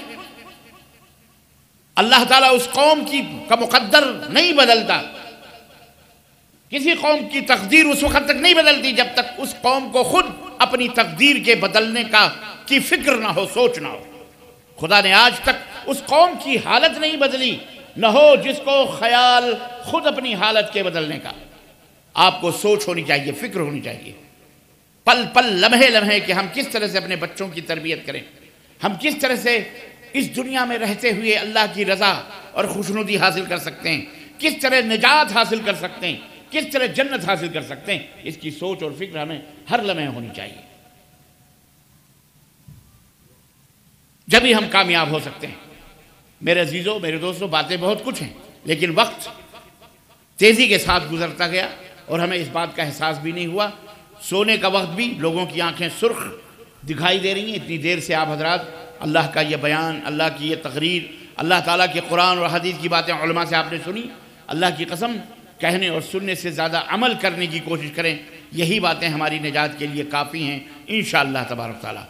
اللہ تعالیٰ اس قوم کا مقدر نہیں بدلتا، کسی قوم کی تقدیر اس وقت تک نہیں بدلتی جب تک اس قوم کو خود اپنی تقدیر کے بدلنے کی فکر نہ ہو، سوچ نہ ہو۔ خدا نے آج تک اس قوم کی حالت نہیں بدلی، نہ ہو جس کو خیال خود اپنی حالت کے بدلنے کا۔ آپ کو سوچ ہونی چاہیے، فکر ہونی چاہیے، پل پل، لمحے لمحے، کہ ہم کس طرح سے اپنے بچوں کی تربیت کریں، ہم کس طرح سے اس دنیا میں رہتے ہوئے اللہ کی رضا اور خوشنودی حاصل کر سکتے ہیں، کس طرح نجات حاصل کر سکتے ہیں، کس طرح جنت حاصل کر سکتے ہیں۔ اس کی سوچ اور فکر ہمیں ہر لمحے ہونی چاہیے، جب ہی ہم کامیاب ہو سکتے ہیں۔ میرے عزیزوں، میرے دوستوں، باتیں بہت کچھ ہیں، لیکن وقت تیزی کے ساتھ گزرتا گیا اور ہمیں اس بات کا احساس بھی نہیں ہوا۔ سونے کا وقت بھی لوگوں کی آنکھیں سرخ دکھائی دے رہی ہیں۔ اتنی دیر سے آپ حضرات اللہ کا یہ بیان، اللہ کی یہ تقریر، اللہ تعالیٰ کے قرآن اور حدیث کی باتیں علماء سے آپ نے سنی۔ اللہ کی قسم، کہنے اور سننے سے زیادہ عمل کرنے کی کوشش کریں، یہی باتیں ہماری نجات کے لیے کافی ہیں انشاءاللہ تبارک تعالیٰ۔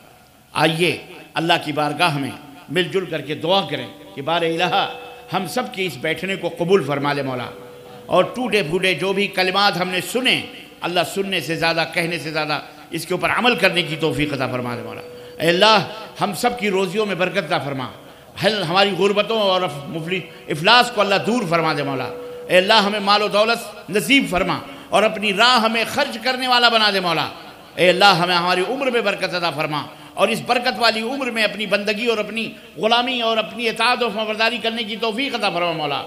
آئیے اللہ کی بارگاہ میں مل جل کر کے دعا کریں کہ بار الہ ہم سب کی اس بیٹھنے کو قبول فرما لے مولا، اور ٹوٹے پھوٹے جو بھی کلمات ہم نے سنے، اللہ سننے سے زیادہ، کہنے سے زیادہ اس کے اوپر عمل کرنے کی توفیق عطا فرما دے مولا۔ اے اللہ ہم سب کی روزیوں میں برکت عطا فرما، ہماری غربتوں اور افلاس کو اللہ دور فرما دے مولا۔ اے اللہ ہمیں مال و دولت نصیب فرما اور اپنی راہ ہمیں خرچ کرنے والا بنا دے مولا۔ اے اللہ ہمیں ہماری عمر میں برکت عطا فرما، اور اس برکت والی عمر میں اپنی بندگی اور اپنی غلامی اور اپنی اطاعت و فرمانبرداری کرنے کی توفیق عطا فرما مولا۔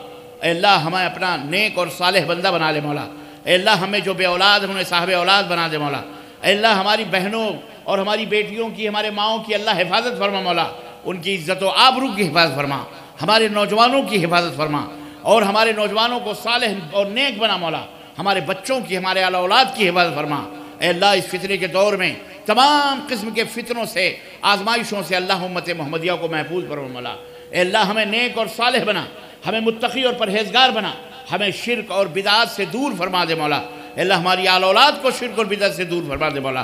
اے اللہ ہمیں اپنا نیک اور صالح بندہ بنا لے مولا۔ اے اللہ ہمیں جو بے اولاد ہیں انہیں صاحب اولاد بنا دے مولا۔ اے اللہ ہماری بہنوں اور ہماری بیٹیوں کی، ہمارے ماؤں کی اللہ حفاظت فرما مولا، ان کی عزت و آبرو کی حفاظت فرما، ہمارے نوجوانوں کی حفاظت فرما، اور ہمارے نوجوانوں کو صالح اور نیک بنا مولا، ہمارے بچوں کی، ہمارے اعلی اولاد کی حفاظت فرما۔ اے اللہ اس فتنے کے دور میں تمام قسم کے فتنوں سے، آزمائشوں سے اللہ امت محمدیہ کو محفوظ فرما مولا۔ اے اللہ ہمیں نیک اور صالح بنا، ہمیں متقی اور پرہیزگار بنا، ہمیں شرک اور بدعات سے دور فرما دے مولا۔ اے اللہ ہماری آل اولاد کو شرک اور بدعت سے دور فرما دے مولا۔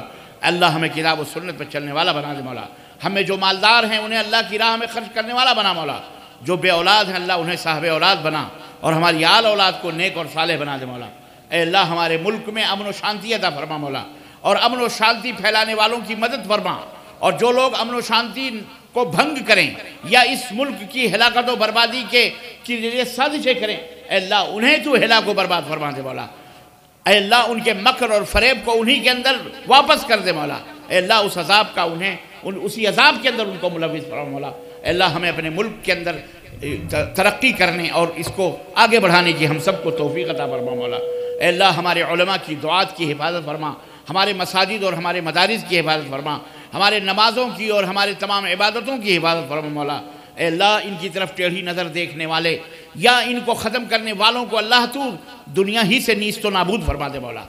اللہ ہمیں کتاب و سنت پر چلنے والا بنا دے مولا۔ ہمیں جو مالدار ہیں انہیں اللہ کی راہ میں خرچ کرنے والا بنا مولا، جو بے اولاد ہیں اللہ انہیں صاحب اولاد بنا، اور ہماری آل اولاد کو نیک اور صالح بنا دے مولا۔ اے اللہ ہمارے ملک میں امن و شانتی عطا فرما مولا، اور امن و شانتی پھیلانے والوں کی مدد فرما، اور جو لوگ امن و شانتی کو بھنگ کریں یا اس ملک کی ہلاکت و بربادی کے کے ذریعے سازشیں کریں، اے اللہ انہیں تو ہلاک و برباد فرما دے مولا، اے اللہ ان کے مکر اور فریب کو انہی کے اندر واپس کر دے مولا، اے اللہ اس عذاب کا اسی عذاب کے اندر ان کو ملوث فرما مولا، اے اللہ ہمیں اپنے ملک کے اندر ترقی کرنے اور اس کو آگے بڑھانے کی ہم سب کو توفیق عطا فرما مولا، اے اللہ ہمارے علماء کی دعات کی حفاظت فرما، ہمارے مساجد اور ہمارے مدارس کی حفاظت فرما، ہمارے نمازوں کی اور ہمارے تمام عبادتوں کی حفاظت فرما مولا، اے اللہ ان کی طرف ٹیڑھی نظر دیکھنے والے یا ان کو ختم کرنے والوں کو اللہ تو دنیا ہی سے نیست و نابود فرما دے مولا،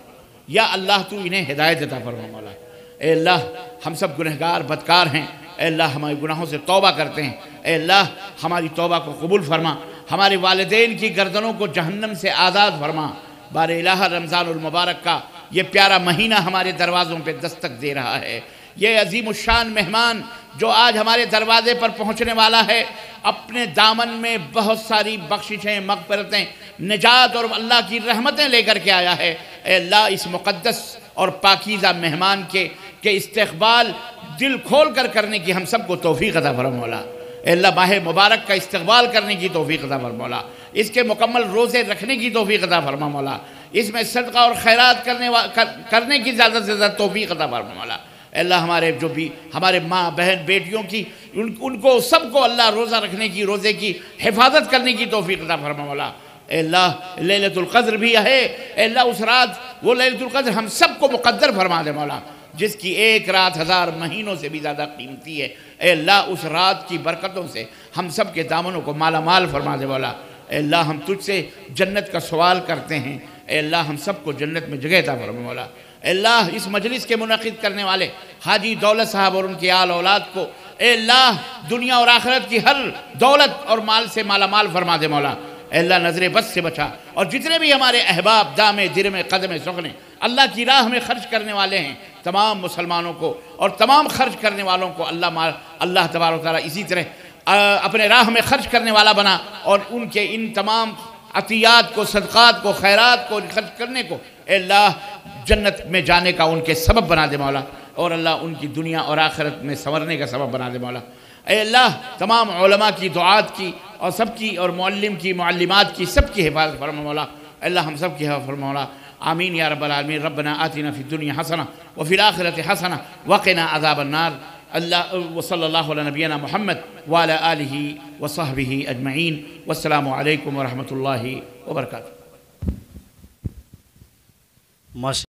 یا اللہ تو انہیں ہدایت عطا فرما مولا، اے اللہ ہم سب گنہگار بدکار ہیں، اے اللہ ہمارے گناہوں سے توبہ کرتے ہیں، اے اللہ ہماری توبہ کو قبول فرما، ہمارے والدین کی گردنوں کو جہنم سے آزاد فرما، بار الہ رمضان المبارک کا یہ پیارا مہینہ ہمارے دروازوں پہ دستک دے رہا ہے، یہ عظیم الشان مہمان جو آج ہمارے دروازے پر پہنچنے والا ہے اپنے دامن میں بہت ساری بخششیں، مغفرتیں، نجات اور اللہ کی رحمتیں لے کر کے آیا ہے، اے اللہ اس مقدس اور پاکیزہ مہمان کے استقبال دل کھول کر کرنے کی ہم سب کو توفیق عطا فرما مولا، اے اللہ ماہ مبارک کا استقبال کرنے کی توفیق عطا فرما مولا، اس کے مکمل روزے رکھنے کی توفیق عطا فرما مولا، اس میں صدقہ اور خیرات کرنے کی زیادہ سے زیادہ توفیق عطا فرما مولا، اے اللہ ہمارے ماں بہن بیٹیوں کی ان کو سب کو اللہ روزہ رکھنے کی، روزے کی حفاظت کرنے کی توفیق عطا فرما مولا، اے اللہ لیلۃ القدر بھی ہے، اے اللہ اس رات وہ لیلۃ القدر ہم سب کو مقدر فرما دے مولا، جس کی ایک رات 1000 مہینوں سے بھی زیادہ قیمتی ہے، اے اللہ اس رات کی برکتوں سے ہم سب کے دامنوں کو مالا مال فرما دے مولا، اے اللہ ہم تجھ سے جنت کا سوال کرتے ہیں، اے اللہ ہم سب کو جنت میں جگہ عطا فرما مولا، اے اللہ اس مجلس کے منعقد کرنے والے حاجی دولت صاحب اور ان کے آل اولاد کو اے اللہ دنیا اور آخرت کی ہر دولت اور مال سے مالا مال فرما دے مولا، اے اللہ نظر بد سے بچا، اور جتنے بھی ہمارے احباب دامے درمے قدمے سخنے اللہ کی راہ میں خرچ کرنے والے ہیں تمام مسلمانوں کو اور تمام خرچ کرنے والوں کو اللہ تبارک و تعالیٰ اسی طرح اپنے راہ میں خرچ کرنے والا بنا، اور ان کے ان تمام عطیات کو، صدقات کو، خیرات کو خرچ کرنے کو اے اللہ جنت میں جانے کا ان کے سبب بنا دے مولا، اور اللہ ان کی دنیا اور آخرت میں سنورنے کا سبب بنا دے مولا، اے اللہ تمام علماء کی دعات کی اور سب کی اور معلم کی معلمات کی سب کی حفاظت فرما مولا، اللہ ہم سب کی حفاظت فرما مولا، آمین یا رب العالمین، ربنا آتنا فی الدنیا حسنہ وفی الآخرۃ حسنہ وقنا عذاب النار، اللہ وصلی اللہ علی نبینا محمد وعلی آلہ وصحبہ اجمعین، والسلام علیکم ورحمۃ اللہ وبرکاتہ۔